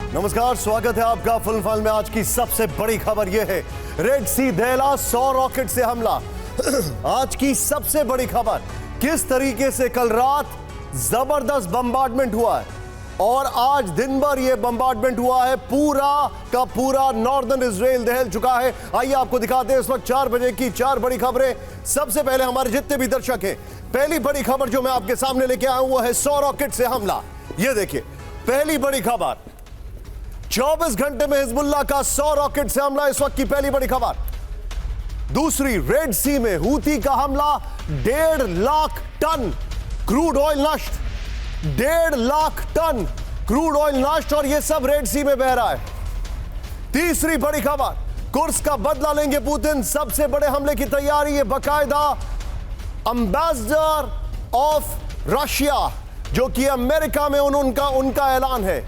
नमस्कार, स्वागत है आपका फिल्म फाइल में। आज की सबसे बड़ी खबर यह है, रेड सी दहला 100 रॉकेट से हमला। आज की सबसे बड़ी खबर, किस तरीके से कल रात जबरदस्त बम्बार्डमेंट हुआ है और आज दिन भर यह बम्बार्डमेंट हुआ है। पूरा का पूरा नॉर्दर्न इजराइल दहल चुका है। आइए आपको दिखाते हैं इस वक्त 4 बजे की 4 बड़ी खबरें। सबसे पहले हमारे जितने भी दर्शक हैं, पहली बड़ी खबर जो मैं आपके सामने लेके आया हूं वो है 100 रॉकेट से हमला। यह देखिए पहली बड़ी खबर, 24 घंटे में हिजबुल्लाह का 100 रॉकेट से हमला, इस वक्त की पहली बड़ी खबर। दूसरी, रेड सी में हूती का हमला, 1.5 लाख टन क्रूड ऑयल नष्ट। 1.5 लाख टन क्रूड ऑयल नष्ट और यह सब रेड सी में बह रहा है। तीसरी बड़ी खबर, कुर्स का बदला लेंगे पुतिन, सबसे बड़े हमले की तैयारी है। बाकायदा एम्बेसडर ऑफ रशिया जो कि अमेरिका में उनका ऐलान है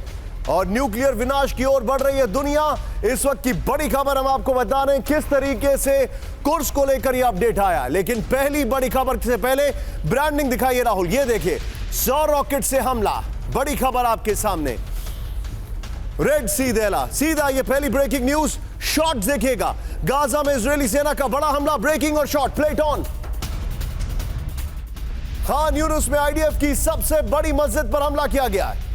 और न्यूक्लियर विनाश की ओर बढ़ रही है दुनिया। इस वक्त की बड़ी खबर हम आपको बता रहे हैं किस तरीके से कुर्स को लेकर यह अपडेट आया। लेकिन पहली बड़ी खबर से पहले ब्रांडिंग दिखाइए राहुल। यह देखिए 100 रॉकेट से हमला, बड़ी खबर आपके सामने। रेड सी दहला, सीधा ये पहली ब्रेकिंग न्यूज। शॉट्स देखिएगा, गाजा में इजरायली सेना का बड़ा हमला, ब्रेकिंग और shot, plate on. Khan Yunus में आईडीएफ की सबसे बड़ी मस्जिद पर हमला किया गया है।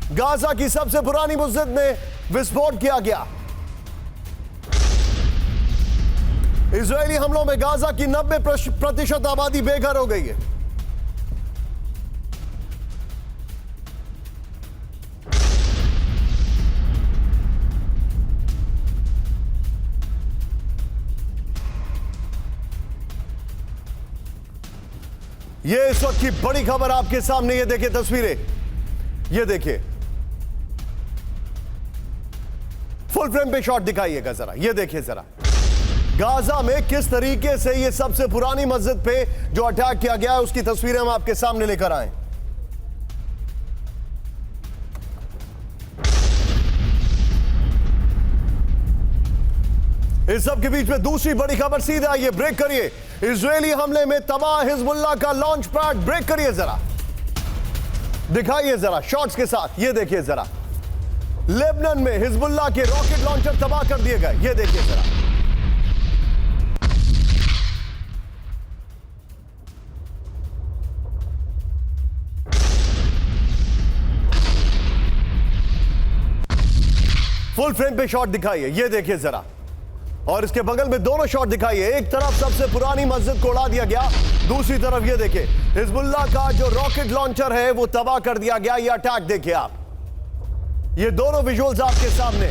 गाजा की सबसे पुरानी मस्जिद में विस्फोट किया गया। इजरायली हमलों में गाजा की 90% आबादी बेघर हो गई है। ये इस वक्त की बड़ी खबर आपके सामने। ये देखिए तस्वीरें, ये देखिए फुल फ्रेम पे शॉट दिखाइएगा जरा। ये देखिए जरा गाजा में किस तरीके से ये सबसे पुरानी मस्जिद पे जो अटैक किया गया है उसकी तस्वीरें हम आपके सामने लेकर आए। इस सब के बीच में दूसरी बड़ी खबर, सीधा ये ब्रेक करिए। इजरायली हमले में तबाह हिजबुल्लाह का लॉन्च पैड, ब्रेक करिए जरा, दिखाइए जरा शॉट्स के साथ। ये देखिए जरा, लेबनान में हिजबुल्लाह के रॉकेट लॉन्चर तबाह कर दिए गए। ये देखिए जरा, फुल फ्रेम पे शॉट दिखाइए। ये देखिए जरा, और इसके बगल में दोनों शॉट दिखाइए। एक तरफ सबसे पुरानी मस्जिद को उड़ा दिया गया, दूसरी तरफ ये देखिए हिजबुल्लाह का जो रॉकेट लॉन्चर है वो तबाह कर दिया गया। ये अटैक देखिए आप, ये दोनों विजुअल्स आपके सामने।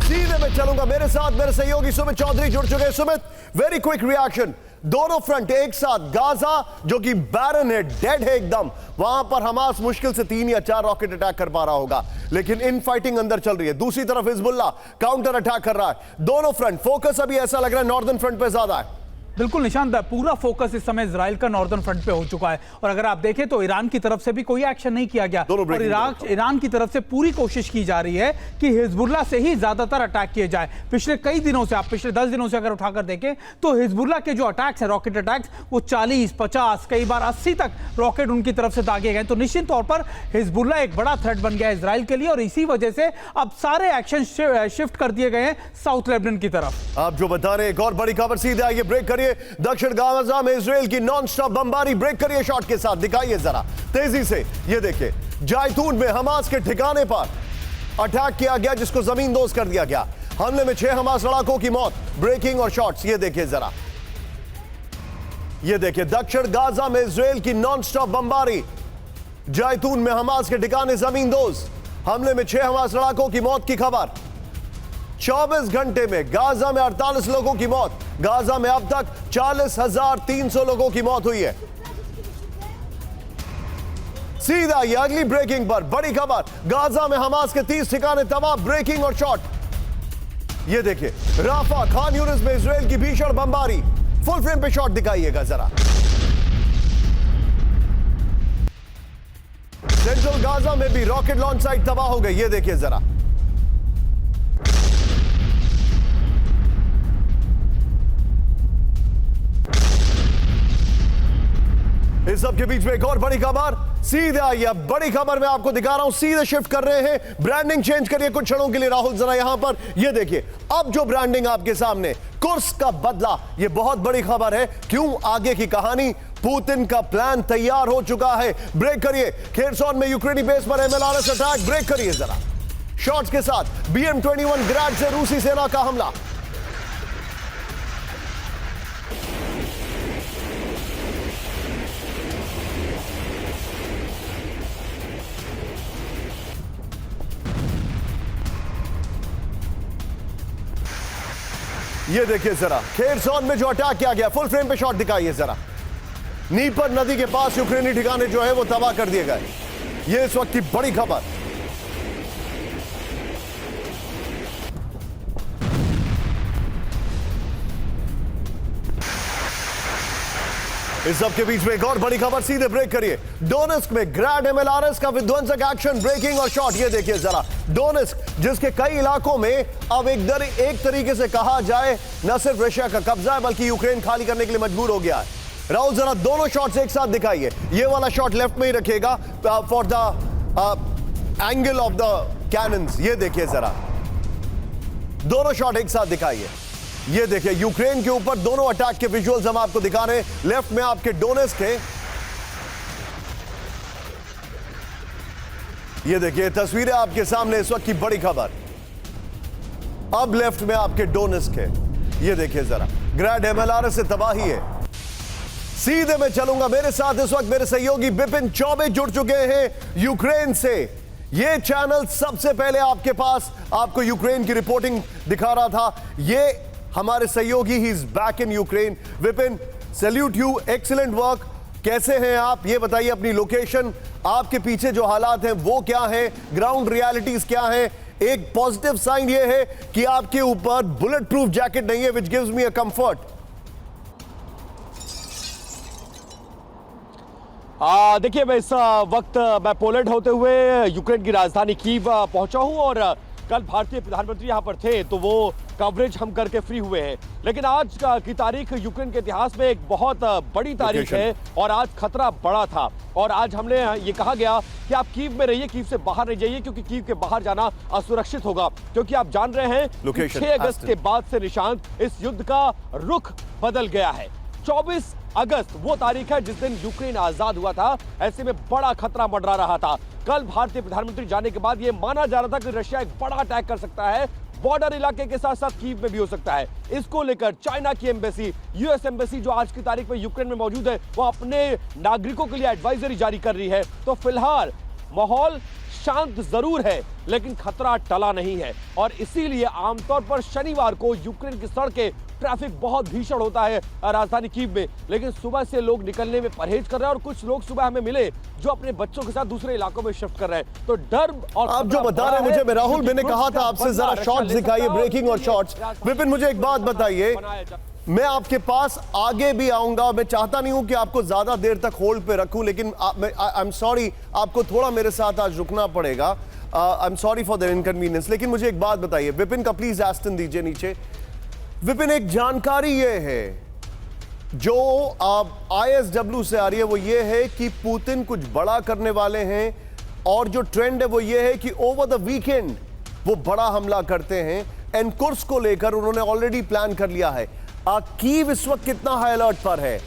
सीधे में चलूंगा, मेरे साथ मेरे सहयोगी सुमित चौधरी जुड़ चुके हैं। Sumit, very quick reaction. दोनों फ्रंट एक साथ, गाजा जो कि बैरन है, डेड है एकदम, वहां पर हमास मुश्किल से 3 या 4 रॉकेट अटैक कर पा रहा होगा, लेकिन इन फाइटिंग अंदर चल रही है। दूसरी तरफ हिजबुल्लाह काउंटर अटैक कर रहा है। दोनों फ्रंट, फोकस अभी ऐसा लग रहा है नॉर्दर्न फ्रंट पे ज्यादा है। बिल्कुल निशांत, पूरा फोकस इस समय इजराइल का नॉर्दर्न फ्रंट पे हो चुका है। और अगर आप देखें तो ईरान की तरफ से भी कोई एक्शन नहीं किया गया और ईरान की तरफ से पूरी कोशिश की जा रही है कि हिजबुल्लाह से ही ज्यादातर अटैक किए जाए। पिछले कई दिनों से, आप पिछले 10 दिनों से अगर उठाकर देखें तो हिजबुल्लाह के जो अटैक्स है, रॉकेट अटैक्स, वो 40, 50, कई बार 80 तक रॉकेट उनकी तरफ से दागे गए। तो निश्चित तौर पर हिजबुल्लाह एक बड़ा थ्रेट बन गया है इजराइल के लिए और इसी वजह से अब सारे एक्शन शिफ्ट कर दिए गए हैं साउथ लेबनान की तरफ। आप जो बता रहे हैं, एक और बड़ी खबर, सीधे आइए ब्रेक करिए। दक्षिण गाजा में इजराइल की नॉन स्टॉप बमबारी, ब्रेक करिए शॉट के साथ, दिखाइए जरा तेजी से। ये देखिए जायतून में हमास के ठिकाने पर अटैक किया गया जिसको जमींदोज कर दिया गया। हमले में 6 हमास लड़ाकों की मौत, ब्रेकिंग और शॉट्स। ये देखिए जरा, ये देखिए दक्षिण गाजा में इजराइल की नॉन स्टॉप बमबारी, जायतून में हमास के ठिकाने जमींदोज। हमले में 6 हमास लड़ाकों की मौत की खबर। 24 घंटे में गाजा में 48 लोगों की मौत। गाजा में अब तक 40,300 लोगों की मौत हुई है। सीधा ये अगली ब्रेकिंग पर बड़ी खबर, गाजा में हमास के 30 ठिकाने तबाह, ब्रेकिंग और शॉट। ये देखिए राफा, खान यूनिस में इजराइल की भीषण बमबारी, फुल फ्रेम पे शॉट दिखाइएगा जरा। सेंट्रल गाजा में भी रॉकेट लॉन्च साइट तबाह हो गई। ये देखिए जरा, इस सब के बीच में एक और बड़ी खबर, सीधे आइए, बड़ी खबर मैं आपको दिखा रहा हूं, सीधे शिफ्ट कर रहे हैं, ब्रांडिंग चेंज करिए कुछ क्षणों के लिए। राहुल जरा यहां पर ये देखिए, अब जो ब्रांडिंग आपके सामने, कुर्स्क का बदला, ये बहुत बड़ी खबर है। क्यों? आगे की कहानी, पुतिन का प्लान तैयार हो चुका है। ब्रेक करिए, खेरसॉन में यूक्रेनी बेस पर एमएलआरएस अटैक, ब्रेक करिए जरा शॉट्स के साथ। BM-21 ग्रैड से रूसी सेना का हमला। ये देखिए जरा, खेरसॉन में जो अटैक किया गया, फुल फ्रेम पे शॉट दिखाइए जरा। नीपर नदी के पास यूक्रेनी ठिकाने जो है वो तबाह कर दिए गए। ये इस वक्त की बड़ी खबर। इस सब के बीच में एक और बड़ी खबर, सीधे ब्रेक करिए। डोनेस्क में ग्रैंड एमएलआरएस का विध्वंसक एक्शन, ब्रेकिंग और शॉट। ये देखिए जरा, डोनेस्क जिसके कई इलाकों में अब एक तरीके से कहा जाए न सिर्फ रशिया का कब्जा है बल्कि यूक्रेन खाली करने के लिए मजबूर हो गया है। राहुल जरा दोनों शॉट्स एक साथ दिखाइए। ये वाला शॉट लेफ्ट में ही रखिएगा for the angle of the cannons. ये देखिए जरा, दोनों शॉट एक साथ दिखाइए। ये देखिए, यूक्रेन के ऊपर दोनों अटैक के विजुअल्स हम आपको दिखा रहे हैं। लेफ्ट में आपके डोनेस्क है, ये देखिए तस्वीरें आपके सामने, इस वक्त की बड़ी खबर। अब लेफ्ट में आपके डोनेस्क है, ये देखिए जरा, ग्रैंड एमएलआरएस से तबाही है। सीधे मैं चलूंगा, मेरे साथ इस वक्त मेरे सहयोगी बिपिन चौबे जुड़ चुके हैं यूक्रेन से। ये चैनल सबसे पहले आपके पास आपको यूक्रेन की रिपोर्टिंग दिखा रहा था। ये हमारे सहयोगी, he is back in Ukraine. Vipin, salute you, excellent work. कैसे हैं आप? ये बताइए अपनी लोकेशन, आपके पीछे जो हालात हैं वो क्या हैं, ग्राउंड रियलिटीज क्या हैं। एक पॉजिटिव साइन ये है कि आपके ऊपर बुलेट प्रूफ जैकेट नहीं है, which gives me a comfort. देखिए, मैं इस वक्त मैं पोलैंड होते हुए यूक्रेन की राजधानी कीव पहुंचा हूं और कल भारतीय प्रधानमंत्री यहां पर थे तो वो कवरेज हम करके फ्री हुए हैं। लेकिन आज की तारीख यूक्रेन के इतिहास में एक बहुत बड़ी तारीख है और आज खतरा बड़ा था। और आज हमने ये कहा गया कि आप कीव में रहिए, कीव से बाहर नहीं जाइए, क्योंकि कीव के बाहर जाना असुरक्षित होगा। क्योंकि आप जान रहे हैं कि 6 अगस्त के बाद से निशांत, इस युद्ध का रुख बदल गया है। 24 अगस्त वो तारीख है जिस दिन यूक्रेन आजाद हुआ था। ऐसे में बड़ा खतरा मंडरा रहा था। कल भारतीय प्रधानमंत्री जाने के बाद यह माना जा रहा था कि रशिया एक बड़ा अटैक कर सकता है, बॉर्डर इलाके के साथ साथ कीव में भी हो सकता है। इसको लेकर चाइना की एम्बेसी, यूएस एम्बेसी जो आज की तारीख में यूक्रेन में मौजूद है, वो अपने नागरिकों के लिए एडवाइजरी जारी कर रही है। तो फिलहाल माहौल शांत जरूर है लेकिन खतरा टला नहीं है। और इसीलिए आमतौर पर शनिवार को यूक्रेन की सड़कें, ट्रैफिक बहुत भीषण होता है राजधानी कीव में। लेकिन सुबह से लोग निकलने में परहेज कर रहे हैं और कुछ लोग सुबह हमें मिले जो अपने बच्चों के साथ दूसरे इलाकों में शिफ्ट कर रहे हैं। तो डर और आप जो बता रहे हैं मुझे, राहुल, मैंने कहा था आपसे जरा शॉट्स दिखाइए, ब्रेकिंग और शॉट्स। विपिन, मुझे एक बात बताइए, मैं आपके पास आगे भी आऊंगा, मैं चाहता नहीं हूं कि आपको ज्यादा देर तक होल्ड पे रखूं, लेकिन आई एम सॉरी, आपको थोड़ा मेरे साथ आज रुकना पड़ेगा। I am sorry for the inconvenience. लेकिन मुझे एक बात बताइए, विपिन का प्लीज एस्टन दीजिए नीचे। विपिन, एक जानकारी ये है जो ISW से आ रही है, वो ये है कि पुतिन कुछ बड़ा करने वाले हैं और जो ट्रेंड है वो ये है कि ओवर द वीकेंड वो बड़ा हमला करते हैं। एंड कुर्स्क को लेकर उन्होंने ऑलरेडी प्लान कर लिया है। कीव इस वक्त कितना हाई अलर्ट पर है?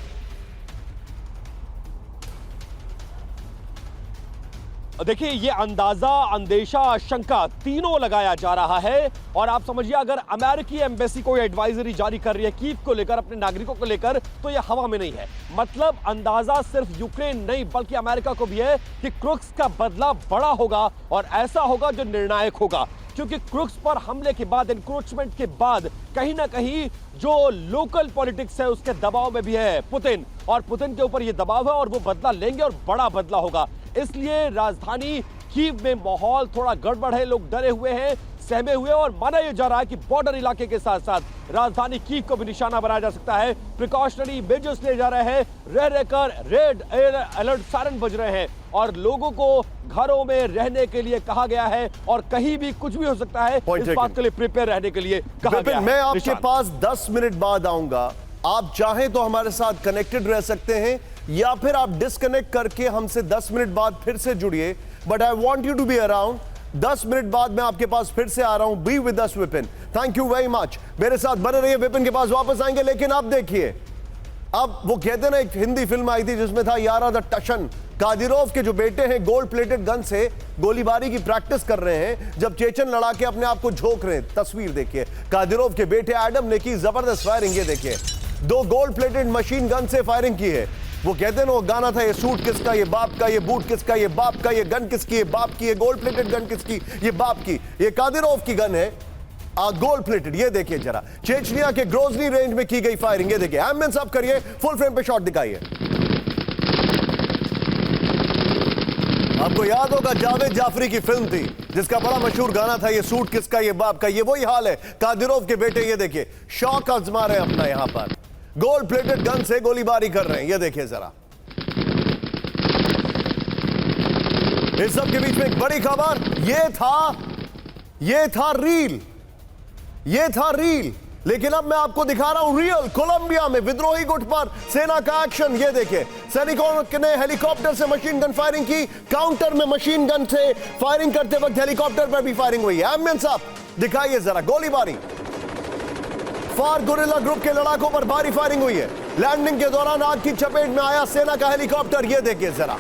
देखिए, ये अंदाजा, अंदेशा, आशंका तीनों लगाया जा रहा है। और आप समझिए, अगर अमेरिकी एम्बेसी कोई एडवाइजरी जारी कर रही है कीव को लेकर, अपने नागरिकों को लेकर, तो ये हवा में नहीं है। मतलब अंदाजा सिर्फ यूक्रेन नहीं बल्कि अमेरिका को भी है कि क्रुक्स का बदला बड़ा होगा और ऐसा होगा जो निर्णायक होगा। क्योंकि क्रुक्स पर हमले के बाद, एनक्रोचमेंट के बाद, कहीं ना कहीं जो लोकल पॉलिटिक्स है उसके दबाव में भी है पुतिन, और पुतिन के ऊपर ये दबाव है और वो बदला लेंगे और बड़ा बदला होगा। इसलिए राजधानी कीव में माहौल थोड़ा गड़बड़ है, लोग डरे हुए हैं, सहमे हुए, और माना यह जा रहा है कि बॉर्डर इलाके के साथ साथ राजधानी कीव को भी निशाना बनाया जा सकता है। प्रिकॉशनरी मेजर्स लिए जा रहे हैं, रह रहकर रेड अलर्ट सायरन बज रहे हैं और लोगों को घरों में रहने के लिए कहा गया है और कहीं भी कुछ भी हो सकता है, इस बात के लिए प्रिपेयर रहने के लिए कहा गया है। मैं आपके पास 10 मिनट बाद आऊंगा। आप चाहें तो हमारे साथ कनेक्टेड रह सकते हैं या फिर आप डिस्कनेक्ट करके हमसे 10 मिनट बाद फिर से जुड़िए, but I want you to be around. 10 minute बाद मैं आपके पास फिर से आ रहा हूं। Be with us Vipin, thank you very much. मेरे साथ बने रहिए, विपिन के पास वापस आएंगे। लेकिन अब देखिए, अब वो कहते ना, एक हिंदी फिल्म आई थी जिसमें था यारा द टशन, कादिरोव के जो बेटे हैं गोल्ड प्लेटेड गन से गोलीबारी की प्रैक्टिस कर रहे हैं, जब चेचन लड़ा के अपने आप को झोंक रहे हैं। तस्वीर देखिए, कादिरोव के बेटे एडम ने की जबरदस्त फायरिंग। ये देखिए, 2 गोल्ड प्लेटेड मशीन गन से फायरिंग की है। वो कहते हैं ना, वो गाना था, ये सूट किसका, ये बाप का, ये बूट किसका, ये बाप का, ये गन किसकी, ये बाप की, ये गोल्ड प्लेटेड गन किसकी, ये बाप की। ये कादिरोव की गन है, गोल्ड प्लेटेड। ये देखिए जरा, चेचनिया के ग्रोजनी रेंज में की गई फायरिंग। ये देखिए, एम्बियंस अप करिए, फुल फ्रेम पे शॉट दिखाइए। आपको याद होगा, जावेद जाफरी की फिल्म थी जिसका बड़ा मशहूर गाना था, ये सूट किसका, ये बाप का। ये वही हाल है कादिरोव के बेटे। ये देखिए, शौक आजमा रहे अपना, यहां पर गोल्ड प्लेटेड गन से गोलीबारी कर रहे हैं। ये देखिए जरा, इस सब के बीच में एक बड़ी खबर, ये था रील, लेकिन अब मैं आपको दिखा रहा हूं रियल। कोलंबिया में विद्रोही गुट पर सेना का एक्शन। ये देखिए, सैनिकों ने हेलीकॉप्टर से मशीन गन फायरिंग की, काउंटर में मशीन गन से फायरिंग करते वक्त हेलीकॉप्टर पर भी फायरिंग हुई है। एम्बियंस आप दिखाइए जरा, गोलीबारी। फार गुरिल्ला ग्रुप के लड़ाकों पर भारी फायरिंग हुई है। लैंडिंग के दौरान आग की चपेट में आया सेना का हेलीकॉप्टर। ये देखिए जरा,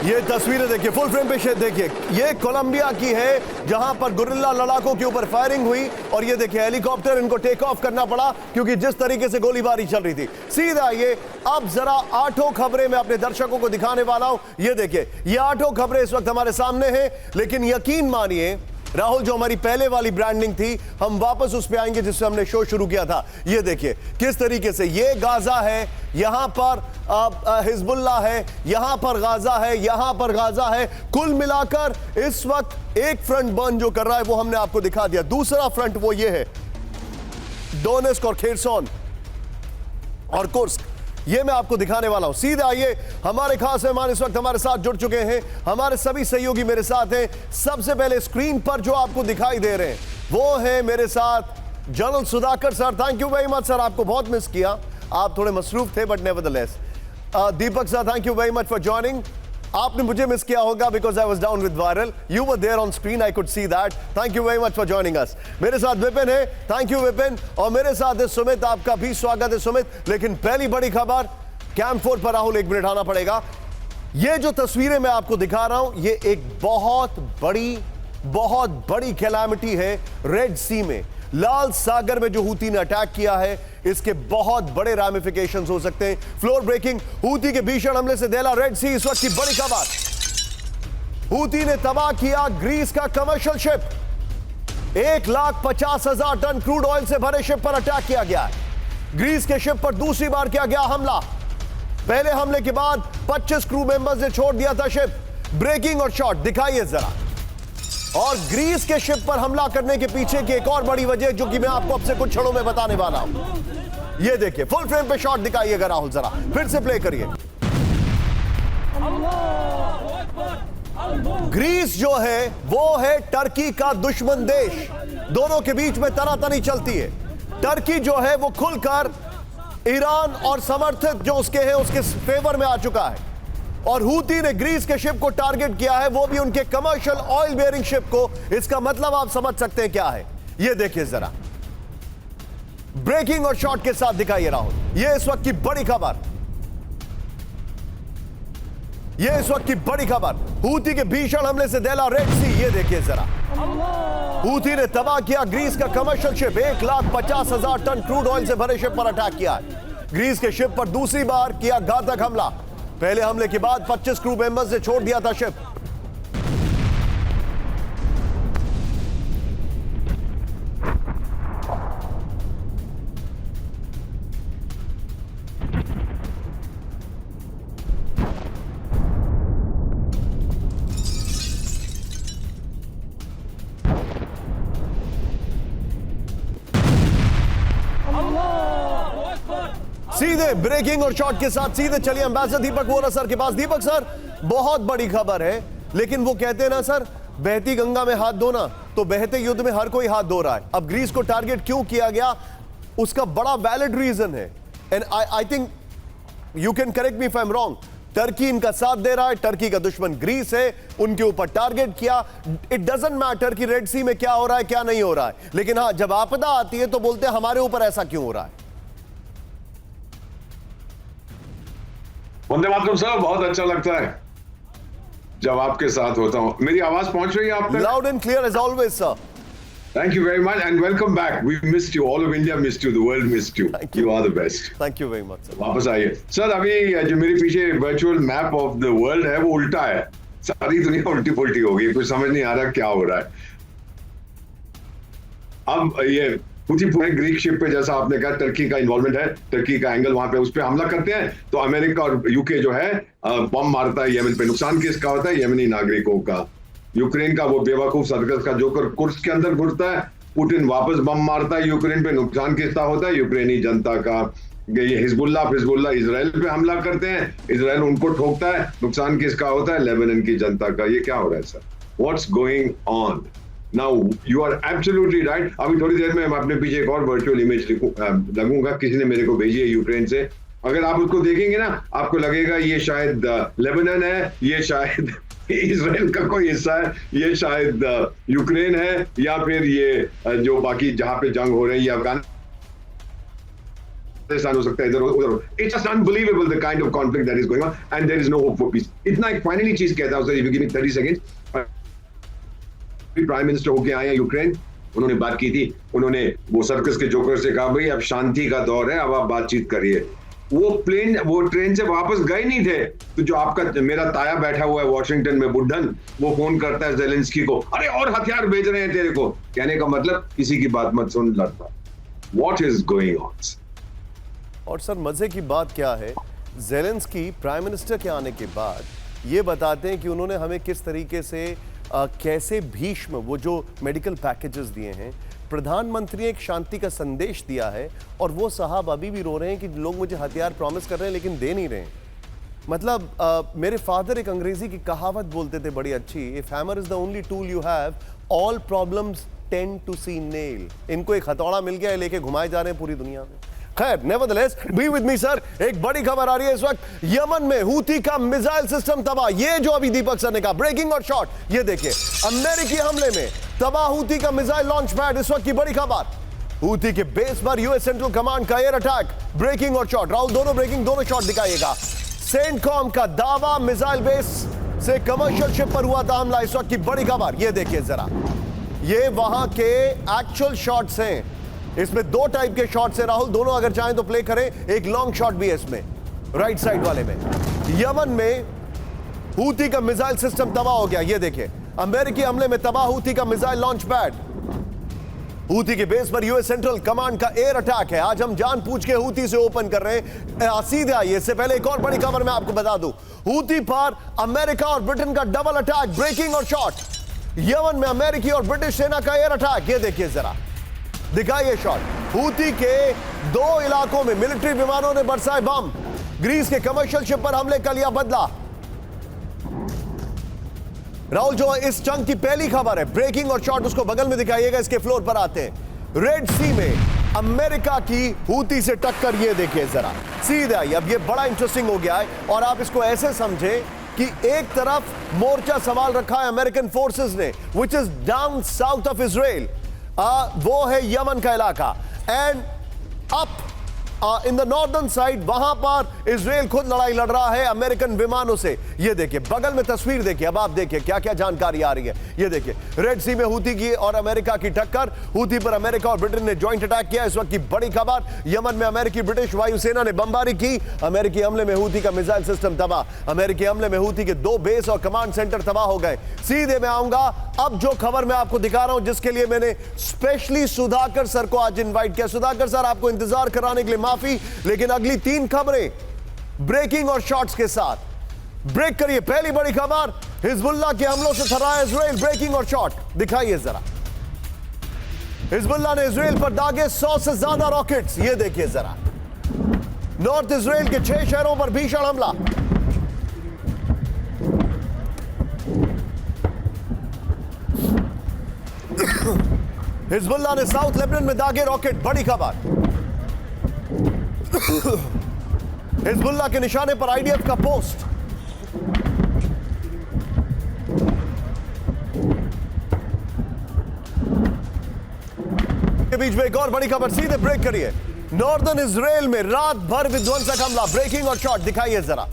ये तस्वीरें देखिए, फुल फ्रेम पे देखिए। ये कोलंबिया की है जहां पर गुरिल्ला लड़ाकों के ऊपर फायरिंग हुई, और ये देखिए हेलीकॉप्टर इनको टेक ऑफ करना पड़ा क्योंकि जिस तरीके से गोलीबारी चल रही थी। सीधा ये, अब जरा 8 खबरें मैं अपने दर्शकों को दिखाने वाला हूं। ये देखिए, ये 8 खबरें इस वक्त हमारे सामने हैं, लेकिन यकीन मानिए राहुल, जो हमारी पहले वाली ब्रांडिंग थी, हम वापस उस पे आएंगे जिससे हमने शो शुरू किया था। ये देखिए किस तरीके से, ये गाजा है, यहां पर हिजबुल्लाह है, यहां पर गाजा है, यहां पर गाजा है। कुल मिलाकर इस वक्त एक फ्रंट बर्न जो कर रहा है वो हमने आपको दिखा दिया। दूसरा फ्रंट वो ये है, डोनेस्क और खेरसोन और कुर्स्क, ये मैं आपको दिखाने वाला हूं। सीधा आइए, हमारे खास मेहमान इस वक्त हमारे साथ जुड़ चुके हैं, हमारे सभी सहयोगी मेरे साथ हैं। सबसे पहले स्क्रीन पर जो आपको दिखाई दे रहे हैं वो है मेरे साथ general Sudhakar sir. Thank you very much sir, आपको बहुत मिस किया, आप थोड़े मसरूफ थे, but nevertheless. Deepak sir, thank you very much for joining. आपने मुझे मिस किया होगा because I was down with viral, you were there on screen, I could see that. Thank you very much for joining us. मेरे साथ विपिन है, thank you Vipin, और मेरे साथ है सुमित, आपका भी स्वागत है सुमित। लेकिन पहली बड़ी खबर, कैंप 4 पर राहुल 1 मिनट आना पड़ेगा। ये जो तस्वीरें मैं आपको दिखा रहा हूं, ये एक बहुत बड़ी कैलामिटी है रेड सी में, लाल सागर में जो हूती ने अटैक किया है, इसके बहुत बड़े रामिफिकेशंस हो सकते हैं। फ्लोर ब्रेकिंग, हूती के भीषण हमले से दहला रेड सी। इस वक्त की बड़ी खबर, हूती ने तबाह किया ग्रीस का commercial ship. 1,50,000 tonne crude oil से भरे शिप पर अटैक किया गया है। ग्रीस के शिप पर दूसरी बार किया गया हमला। पहले हमले के बाद 25 क्रू मेंबर्स ने छोड़ दिया था शिप। ब्रेकिंग और शॉट दिखाइए जरा। और ग्रीस के शिप पर हमला करने के पीछे की एक और बड़ी वजह, जो कि मैं आपको अब से कुछ क्षणों में बताने वाला हूं। ये देखिए, फुल फ्रेम पे शॉट दिखाइएगा राहुल, जरा फिर से प्ले करिए। ग्रीस जो है वो है टर्की का दुश्मन देश, दोनों के बीच में तनातनी चलती है। टर्की जो है वो खुलकर ईरान और समर्थित जो उसके हैं उसके फेवर में आ चुका है, और हूती ने ग्रीस के शिप को टारगेट किया है, वो भी उनके कमर्शियल ऑयल बेयरिंग शिप को। इसका मतलब आप समझ सकते हैं क्या है। ये देखिए जरा, ब्रेकिंग और शॉट के साथ दिखाइए राहुल। ये इस वक्त की बड़ी खबर, ये इस वक्त की बड़ी खबर, हूती के भीषण हमले से दहला रेड सी। ये देखिए जरा, हूती ने तबाह किया ग्रीस का commercial ship. 1,50,000 tonne crude oil से भरे शिप पर अटैक किया है। ग्रीस के शिप पर दूसरी बार किया घातक हमला। पहले हमले के बाद 25 क्रू मेंबर्स ने छोड़ दिया था शिप। सीधे ब्रेकिंग और शॉट के साथ सीधे चलिए एम्बेसडर दीपक वोरा सर के पास। दीपक सर, बहुत बड़ी खबर है, लेकिन वो कहते हैं ना सर, बहती गंगा में हाथ धोना, तो बहते युद्ध में हर कोई हाथ धो रहा है। अब ग्रीस को टारगेट क्यों किया गया, उसका बड़ा वैलिड रीजन है, and I think you can correct me if I am wrong. Turkey इनका साथ दे रहा है, टर्की का दुश्मन ग्रीस है, उनके ऊपर टारगेट किया। इट डजंट मैटर कि रेड सी में क्या हो रहा है क्या नहीं हो रहा है, लेकिन हाँ, जब आपदा आती है तो बोलते हैं हमारे ऊपर ऐसा क्यों हो रहा है। वंदे मातरम सर, बहुत अच्छा लगता है जब आपके साथ होता हूं। मेरी आवाज पहुंच रही है आप तक? Loud and clear as always sir. Thank you very much and welcome back. We missed you. All of India missed you. The world missed you. You are the best. Thank you very much sir. वापस आइए sir. अभी जो मेरे पीछे virtual map of the world है वो उल्टा है, सारी दुनिया उल्टी पुल्टी हो गई, कुछ समझ नहीं आ रहा क्या हो रहा है। अब ये हुती पूरे ग्रीक शिप पे, जैसा आपने कहा, टर्की का इन्वॉल्वमेंट है, टर्की का एंगल वहां पे, उस पर हमला करते हैं तो अमेरिका और यूके जो है बम मारता है यमन पे। नुकसान किसका होता है? यमनी नागरिकों का। यूक्रेन का वो बेवकूफ सर्कस का जोकर कुर्स्क के अंदर घुसता है, पुतिन वापस बम मारता है यूक्रेन पे, नुकसान किसका होता है? यूक्रेनी जनता का। ये हिजबुल्ला इजराइल पे हमला करते हैं, इजराइल उनको ठोकता है, नुकसान किसका होता है? लेबनान की जनता का। ये क्या हो रहा है sir? What's going on now? You are absolutely right. अभी थोड़ी देर में मैं अपने पीछे एक और वर्चुअल इमेज लगूंगा, किसी ने मेरे को भेजी है यूक्रेन से। अगर आप उसको देखेंगे ना, आपको लगेगा ये शायद लेबनान है, ये शायद इजराइल का कोई हिस्सा है, ये शायद यूक्रेन है, या फिर ये जो बाकी जहां पे जंग हो रही है, ये अफगानिस्तान हो सकता है, इधर उधर। It's just unbelievable the kind of conflict that is going on and there is no hope for peace. इतना एक फाइनली चीज कहता हूं sir, if you give me 30 seconds. Prime minister होके आए हैं यूक्रेन, उन्होंने बात की थी, उन्होंने वो सर्कस के जोकर से कहा भाई अब शांति का दौर है, अब आप बातचीत करिए। वो ट्रेन से वापस गए नहीं थे, तो जो आपका मेरा ताया बैठा हुआ है वॉशिंगटन में, बुड्ढन, वो फोन करता है ज़ेलेंस्की को, अरे और हथियार भेज रहे हैं तेरे को। कहने का मतलब किसी की बात मत सुन, लड़ता। What is going on? और सर मजे की बात क्या है, ज़ेलेंस्की प्राइम मिनिस्टर के आने के बाद ये बताते हैं कि उन्होंने हमें किस तरीके से कैसे भीष्म वो जो मेडिकल पैकेजेस दिए हैं, प्रधानमंत्री ने एक शांति का संदेश दिया है, और वो साहब अभी भी रो रहे हैं कि लोग मुझे हथियार प्रॉमिस कर रहे हैं लेकिन दे नहीं रहे हैं। मतलब मेरे फादर एक अंग्रेजी की कहावत बोलते थे बड़ी अच्छी, if hammer is the only tool you have, all problems tend to see nail. इनको एक हथौड़ा मिल गया है, लेके घुमाए जा रहे हैं पूरी दुनिया में। खैर, nevertheless, be with me sir. एक बड़ी खबर आ रही है इस वक्त, यमन में हूती का मिसाइल सिस्टम तबाह। ये जो अभी दीपक सर ने कहा, ब्रेकिंग और शॉट, ये देखिए, अमेरिकी हमले में तबाह हूती का मिसाइल लॉन्च पैड। इस वक्त की बड़ी खबर, हूती के बेस पर यूएस सेंट्रल कमांड का एयर अटैक। ब्रेकिंग और शॉट, राहुल दोनों ब्रेकिंग दोनों शॉट दिखाइएगा। सेंटकॉम का दावा, मिसाइल बेस से कमर्शियल शिप पर हुआ था हमला। इस वक्त की बड़ी खबर, ये देखिए जरा, ये वहां के एक्चुअल शॉट्स हैं। इसमें दो टाइप के शॉट्स हैं राहुल, दोनों अगर चाहें तो प्ले करें। एक लॉन्ग शॉट भी है इसमें, राइट साइड वाले में। यमन में हूती का मिसाइल सिस्टम तबाह हो गया। ये देखिए, अमेरिकी हमले में तबाह हूती का मिसाइल लॉन्च पैड। हूती के बेस पर यूएस सेंट्रल कमांड का एयर अटैक है। आज हम जान पूछ के हूती से ओपन कर रहे हैं। सीधे आइए, इससे पहले एक और बड़ी खबर मैं आपको बता दूं, हूती पर अमेरिका और ब्रिटेन का डबल अटैक। ब्रेकिंग और शॉट, यमन में अमेरिकी और ब्रिटिश सेना का एयर अटैक। ये देखिए जरा, दिखाइए शॉट। हूती के दो इलाकों में मिलिट्री विमानों ने बरसाए बम। ग्रीस के कमर्शियल शिप पर हमले का लिया बदला। राहुल, जो इस चंक की पहली खबर है, ब्रेकिंग और शॉट, उसको बगल में दिखाइएगा। इसके फ्लोर पर आते हैं, रेड सी में अमेरिका की हूती से टक्कर। ये देखिए जरा, सीधे आइए। अब ये बड़ा इंटरेस्टिंग हो गया है, और आप इसको ऐसे समझें कि एक तरफ मोर्चा सवाल रखा है अमेरिकन फोर्सेस ने, which is down south of Israel. वो है यमन का इलाका, and up in the northern side, वहां पर इजराइल खुद लड़ाई लड़ रहा है अमेरिकन विमानों से। ये देखिए, बगल में तस्वीर देखिए। अब आप देखिए क्या क्या जानकारी आ रही है। ये देखिए, रेड सी में हूती की और अमेरिका की टक्कर। हूती पर अमेरिका और ब्रिटेन ने ज्वाइंट अटैक किया। इस वक्त की बड़ी खबर, यमन में अमेरिकी ब्रिटिश वायुसेना ने बमबारी की। अमेरिकी हमले में हूती का मिसाइल सिस्टम तबाह। अमेरिकी हमले में हूती के दो बेस और कमांड सेंटर तबाह हो गए। सीधे मैं आऊंगा अब जो खबर मैं आपको दिखा रहा हूं, जिसके लिए मैंने स्पेशली सुधाकर सर को आज इन्वाइट किया। सुधाकर सर, आपको इंतजार कराने के लिए माफी, लेकिन अगली तीन खबरें ब्रेकिंग और शॉट्स के साथ। ब्रेक करिए। पहली बड़ी खबर, हिजबुल्लाह के हमलों से थर्रा इजराइल। ब्रेकिंग और शॉट दिखाइए जरा। हिजबुल्लाह ने इजराइल पर दागे 100 से ज्यादा रॉकेट्स। ये देखिए जरा, नॉर्थ इजराइल के 6 शहरों पर भीषण हमला। हिजबुल्लाह ने साउथ लेबनान में दागे रॉकेट, बड़ी खबर। हिजबुल्लाह के निशाने पर आईडीएफ का पोस्ट। के बीच में एक और बड़ी खबर, सीधे ब्रेक करिए। नॉर्दर्न इजराइल में रात भर विध्वंसक हमला, ब्रेकिंग और शॉट दिखाइए जरा।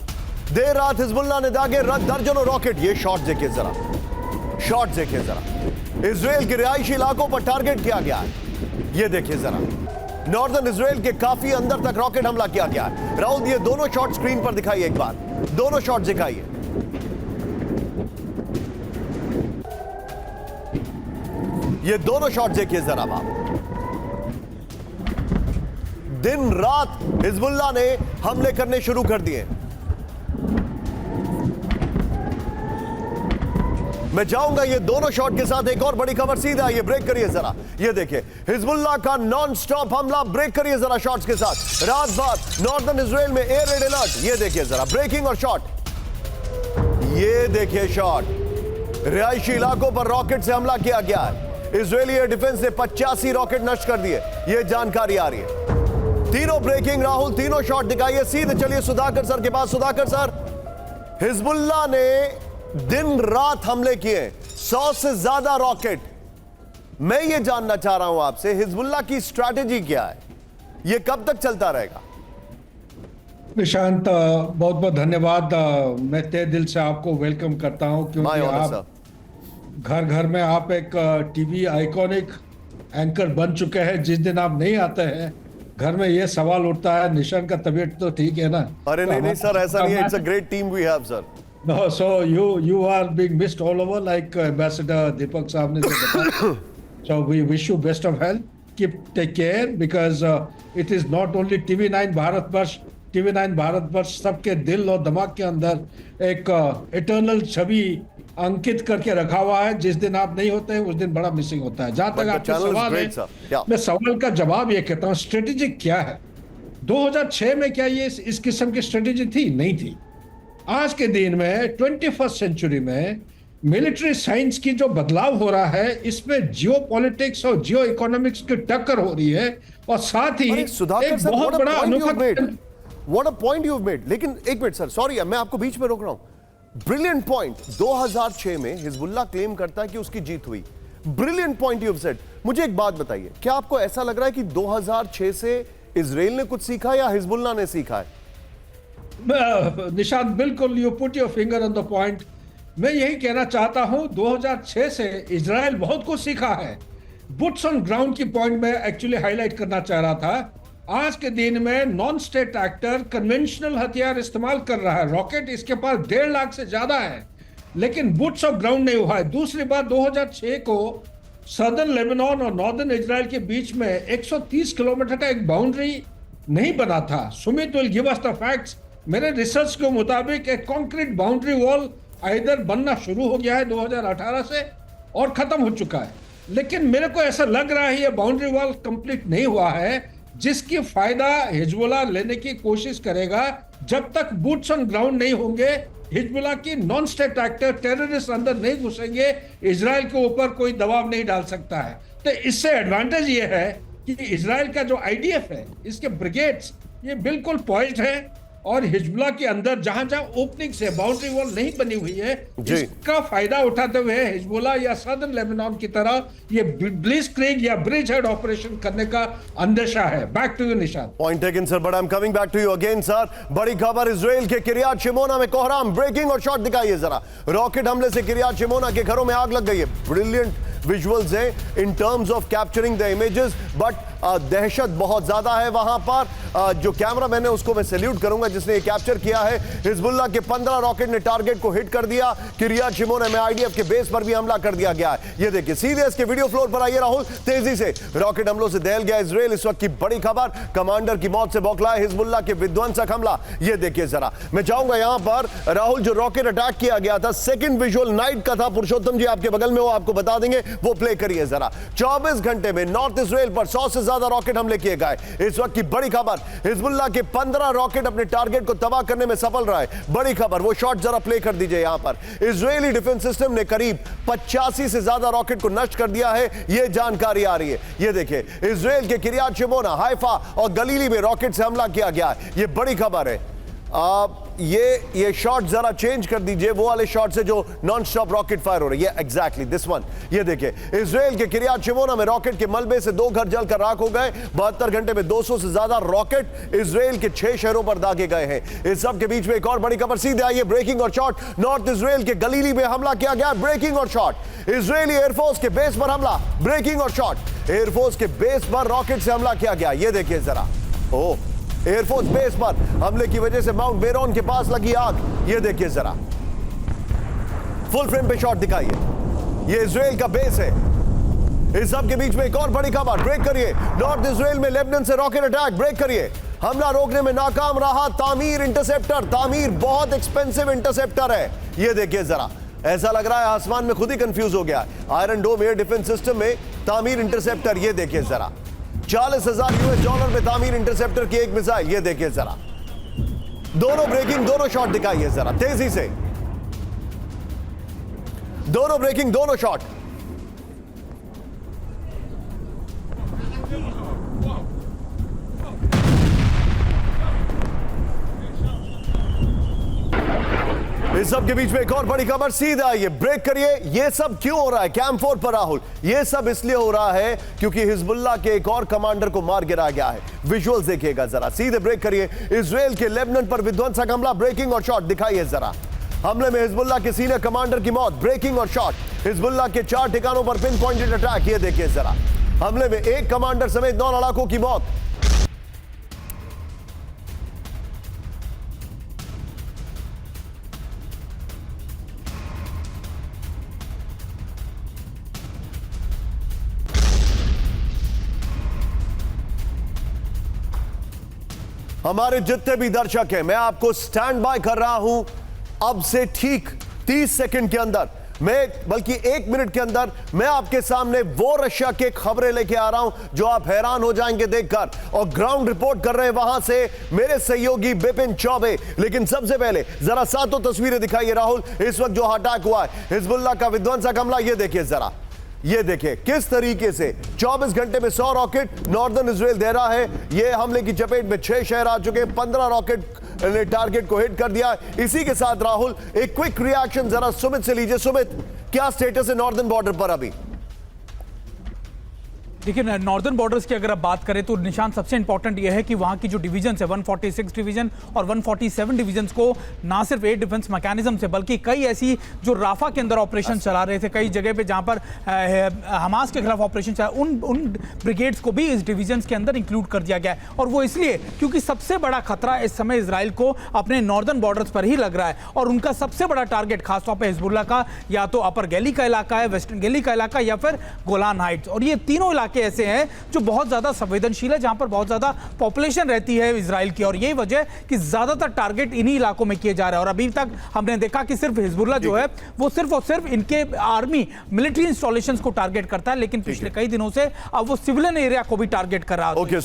देर रात हिजबुल्लाह ने दागे दर्जनों रॉकेट। ये शॉट देखिए जरा, शॉट देखिए जरा। इजराइल के रिहायशी इलाकों पर टारगेट किया गया है, ये देखिए जरा। नॉर्दर्न इजराइल के काफी अंदर तक रॉकेट हमला किया गया है। राहुल, ये दोनों शॉट स्क्रीन पर दिखाइए एक बार, दोनों शॉट दिखाइए। ये दोनों शॉट देखिए जरा आप। दिन रात हिजबुल्लाह ने हमले करने शुरू कर दिए। मैं जाऊंगा ये दोनों शॉट के साथ एक और बड़ी खबर, सीधा ये ब्रेक करिए जरा। ये देखिए हिजबुल्लाह का नॉन स्टॉप हमला, ब्रेक करिए जरा शॉट्स के साथ। रात भर नॉर्दर्न इजराइल में एयर रेड अलर्ट, ये देखिए जरा ब्रेकिंग और शॉट। ये देखिए शॉट, रिहायशी इलाकों पर रॉकेट से हमला किया गया है। इजरायली एयर डिफेंस ने 85 रॉकेट नष्ट कर दिए, ये जानकारी आ रही है। तीनों ब्रेकिंग, राहुल तीनों शॉट दिखाइए। सीधे चलिए सुधाकर सर के पास। सुधाकर सर, हिजबुल्लाह ने दिन रात हमले किए, 100 से ज्यादा रॉकेट। मैं ये जानना चाह रहा हूं आपसे, हिजबुल्लाह की स्ट्रैटेजी क्या है, ये कब तक चलता रहेगा? निशांत, बहुत बहुत धन्यवाद। मैं तहे दिल से आपको वेलकम करता हूं, क्योंकि आप घर घर में आप एक टीवी आइकॉनिक एंकर बन चुके हैं। जिस दिन आप नहीं आते हैं घर में ये सवाल उठता है, निशान का तबीयत तो ठीक है ना? अरे नहीं सर, ऐसा नहीं है। It's a great team we have sir. No, so you are being missed all over, like Ambassador Deepak साहब ने बताया. So we wish you best of health. Take care, because it is not only TV9 Bharatvarsh, TV9 Bharatvarsh सबके दिल और दिमाग के अंदर एक इटर्नल छवि अंकित करके रखा हुआ है। जिस दिन आप नहीं होते हैं उस दिन बड़ा मिसिंग होता है। जहां तक आपका सवाल है, मैं सवाल का जवाब ये कहता हूँ, स्ट्रेटेजी क्या है? 2006 में क्या ये इस किस्म की स्ट्रेटेजी थी? नहीं थी। आज के दिन में 21st सेंचुरी में मिलिट्री साइंस की जो बदलाव हो रहा है, इसमें जियो पॉलिटिक्स और जियो इकोनॉमिक्स की टक्कर हो रही है, और साथ ही एक बहुत बड़ा अनोखा। What a point you have made. लेकिन एक मिनट सर, सॉरी मैं आपको बीच में रोक रहा हूं। Brilliant point. 2006 में हिजबुल्लाह क्लेम करता है कि उसकी जीत हुई। Brilliant point you have said. मुझे एक बात बताइए, क्या आपको ऐसा लग रहा है कि 2006 से इजराइल ने कुछ सीखा या हिजबुल्लाह ने सीखा है? निशांत, बिल्कुल you put your finger on the point. मैं यही कहना चाहता हूं, 2006 से इजराइल बहुत कुछ सीखा है। बुट्स ऑन ग्राउंड की पॉइंट में एक्चुअली हाईलाइट करना चाह रहा था। आज के दिन में नॉन स्टेट एक्टर कन्वेंशनल हथियार इस्तेमाल कर रहा है। रॉकेट इसके पास 1.5 लाख से ज्यादा है, लेकिन बुट्स ऑफ ग्राउंड नहीं हुआ है। दूसरी बात, 2006 को सदर्न लेबनान और नॉर्दर्न इजराइल के बीच में 130 किलोमीटर का एक बाउंड्री नहीं बना था। Sumit will give us the facts. मेरे रिसर्च के मुताबिक एक कंक्रीट बाउंड्री वॉल इधर बनना शुरू हो गया है 2018 से और खत्म हो चुका है। लेकिन मेरे को ऐसा लग रहा है ये बाउंड्री वॉल कंप्लीट नहीं हुआ है, जिसकी फायदा हिजबुल्लाह लेने की कोशिश करेगा। जब तक बूट्स ऑन ग्राउंड नहीं होंगे, हिजबुल्लाह की नॉन स्टेट एक्टर टेररिस्ट अंदर नहीं घुसेंगे, इजराइल के ऊपर कोई दबाव नहीं डाल सकता है। तो इससे एडवांटेज ये है कि इजराइल का जो आईडीएफ है, इसके ब्रिगेड्स ये बिल्कुल पॉइज्ड है, और हिजबुल्लाह के अंदर जहां जहां ओपनिंग से बाउंड्री वॉल नहीं बनी हुई है, इसका फायदा उठाते हुए हिजबुल्लाह या सदर्न लेबनान की तरह ये ब्लिट्जक्रीग या ब्रिज हेड ऑपरेशन करने का अंदेशा है। Back to you Nishant. Point taken sir, but I am coming back to you again sir. बड़ी खबर, इजराइल के किरियात शिमोना में कोहराम, ब्रेकिंग और शॉट दिखाइए जरा। रॉकेट हमले से किरियात शिमोना के घरों में आग लग गई है। ब्रिलियंट विजुअल्स हैं in terms of capturing the images, but दहशत बहुत ज्यादा है वहां पर। जो कैमरा मैन है उसको मैं सैल्यूट करूंगा जिसने ये कैप्चर किया है। हिजबुल्लाह के 15 रॉकेट ने टारगेट को हिट कर दिया। किरियात शिमोना में आईडीएफ के बेस पर भी हमला कर दिया गया है। ये देखिए, सीधे इसके वीडियो फ्लोर पर आइए राहुल, तेजी से। रॉकेट हमलों से दहल गया इजराइल। इस वक्त की बड़ी खबर, कमांडर की मौत से बौखला है हिजबुल्लाह के विध्वंसक हमला। ये देखिए जरा, मैं चाहूंगा यहां पर राहुल, जो रॉकेट अटैक किया गया था, सेकंड विजुअल नाइट का था। पुरुषोत्तम जी आपके बगल में, वो आपको बता देंगे, वो प्ले करिए जरा। 24 घंटे में नॉर्थ इजराइल पर 100 से ज्यादा रॉकेट हमले किए गए। इस वक्त की बड़ी खबर, हिजबुल्लाह के 15 रॉकेट अपने टारगेट को तबाह करने में सफल रहा है। बड़ी खबर, वो शॉट जरा प्ले कर दीजिए। यहां पर इजरायली डिफेंस सिस्टम ने करीब 85 से ज्यादा रॉकेट को नष्ट कर दिया है, यह जानकारी आ रही है। यह देखिए, इजराइल के किरियात शिमोना, हाइफा और गलीली में रॉकेट से हमला किया गया है। यह बड़ी खबर है। ये शॉट जरा चेंज कर दीजिए, वो वाले शॉट से जो नॉन स्टॉप रॉकेट फायर हो रही है, एग्जैक्टली दिस वन। ये देखिए, इजराइल के किरियात शिमोना में रॉकेट के मलबे से 2 घर जलकर राख हो गए। 72 घंटे में 200 से ज्यादा रॉकेट इजराइल के 6 शहरों पर दागे गए हैं। इस सब के बीच में एक और बड़ी खबर सीधे आई है, ब्रेकिंग और शॉट। नॉर्थ इजराइल के गलीली में हमला किया गया, ब्रेकिंग और शॉट। इजरायली एयरफोर्स के बेस पर हमला, ब्रेकिंग और शॉट। एयरफोर्स के बेस पर रॉकेट से हमला किया गया। ये देखिए जरा, ओह, एयरफोर्स बेस पर हमले की वजह से माउंट बेरोन के पास लगी आग। ये देखिए जरा, फुल फ्रेम पे शॉट दिखाइए। ये इजराइल का बेस है। इस सब के बीच में एक और बड़ी खबर, ब्रेक करिए। नॉर्थ इजराइल में लेबनान से रॉकेट अटैक, ब्रेक करिए। हमला रोकने में नाकाम रहा तामीर इंटरसेप्टर। तामीर बहुत एक्सपेंसिव इंटरसेप्टर है। ये देखिए जरा, ऐसा लग रहा है आसमान में खुद ही कंफ्यूज हो गया। आयरन डोम एयर डिफेंस सिस्टम में तामीर इंटरसेप्टर। ये देखिए जरा, $40,000 में तामीर इंटरसेप्टर की एक मिसाइल। ये देखिए जरा, दोनों ब्रेकिंग, दोनों शॉट दिखाइए जरा तेजी से। दोनों ब्रेकिंग, दोनों शॉट। इस सब के बीच में एक और बड़ी खबर सीधा आई है, ब्रेक करिए। ये सब क्यों हो रहा है कैंप 4 पर राहुल? ये सब इसलिए हो रहा है क्योंकि हिजबुल्लाह के एक और कमांडर को मार गिराया गया है। विजुअल्स देखिएगा जरा, सीधे ब्रेक करिए। इजराइल के लेबनान पर विध्वंसक हमला, ब्रेकिंग और शॉट दिखाइए जरा। हमले में हिजबुल्लाह के सीनियर कमांडर की मौत, ब्रेकिंग और शॉट। हिजबुल्लाह के 4 ठिकानों पर पिन पॉइंटेड अटैक। ये देखिए जरा, हमले में 1 कमांडर समेत 9 लड़ाकों की मौत। हमारे जितने भी दर्शक हैं, मैं आपको स्टैंड बाय कर रहा हूं। अब से ठीक 30 सेकंड के अंदर, बल्कि 1 मिनट के अंदर मैं आपके सामने वो रशिया के खबरें लेके आ रहा हूं जो आप हैरान हो जाएंगे देखकर। और ग्राउंड रिपोर्ट कर रहे हैं वहां से मेरे सहयोगी बिपिन चौबे। लेकिन सबसे पहले जरा सातों तस्वीरें दिखाइए राहुल। इस वक्त जो अटैक हुआ है, हिजबुल्लाह का विध्वंसक हमला, ये देखिए जरा। ये देखिए किस तरीके से 24 घंटे में 100 रॉकेट नॉर्दर्न इजराइल दे रहा है। ये हमले की चपेट में 6 शहर आ चुके हैं। 15 रॉकेट ने टारगेट को हिट कर दिया। इसी के साथ राहुल, एक क्विक रिएक्शन जरा सुमित से लीजिए। सुमित, क्या स्टेटस है नॉर्दर्न बॉर्डर पर अभी? देखिए, नॉर्दर्न बॉर्डर्स की अगर आप बात करें तो निशान सबसे इंपॉर्टेंट यह है कि वहां की जो डिवीजन है 146 डिवीजन और 147 डिवीजन को ना सिर्फ एयर डिफेंस मैकेनिज्म से बल्कि कई ऐसी जो राफा के अंदर ऑपरेशन चला रहे थे, कई जगह पे जहां पर हमास के खिलाफ ऑपरेशन चला, उन ब्रिगेड्स को भी इस डिवीजन के अंदर इंक्लूड कर दिया गया है। और वो इसलिए क्योंकि सबसे बड़ा खतरा इस समय इजराइल को अपने नॉर्दर्न बॉर्डर्स पर ही लग रहा है। और उनका सबसे बड़ा टारगेट खासतौर पर हिजबुल्लाह का या तो अपर गैली का इलाका है, वेस्टर्न गैली का इलाका, या फिर गोलान हाइट्स। और ये तीनों इलाके ऐसे हैं जो बहुत ज्यादा संवेदनशील है, जहां पर बहुत ज्यादा पॉपुलेशन रहती है इजराइल की। और यही वजह कि ज्यादातर टारगेट इन्हीं इलाकों में किए जा रहे हैं। और अभी तक हमने देखा कि सिर्फ हिजबुल्लाह जो है वो सिर्फ और सिर्फ इनके आर्मी मिलिट्री इंस्टॉलेशंस को टारगेट करता है, लेकिन पिछले कई दिनों से अब वो सिविलियन एरिया को भी टारगेट कर रहा है।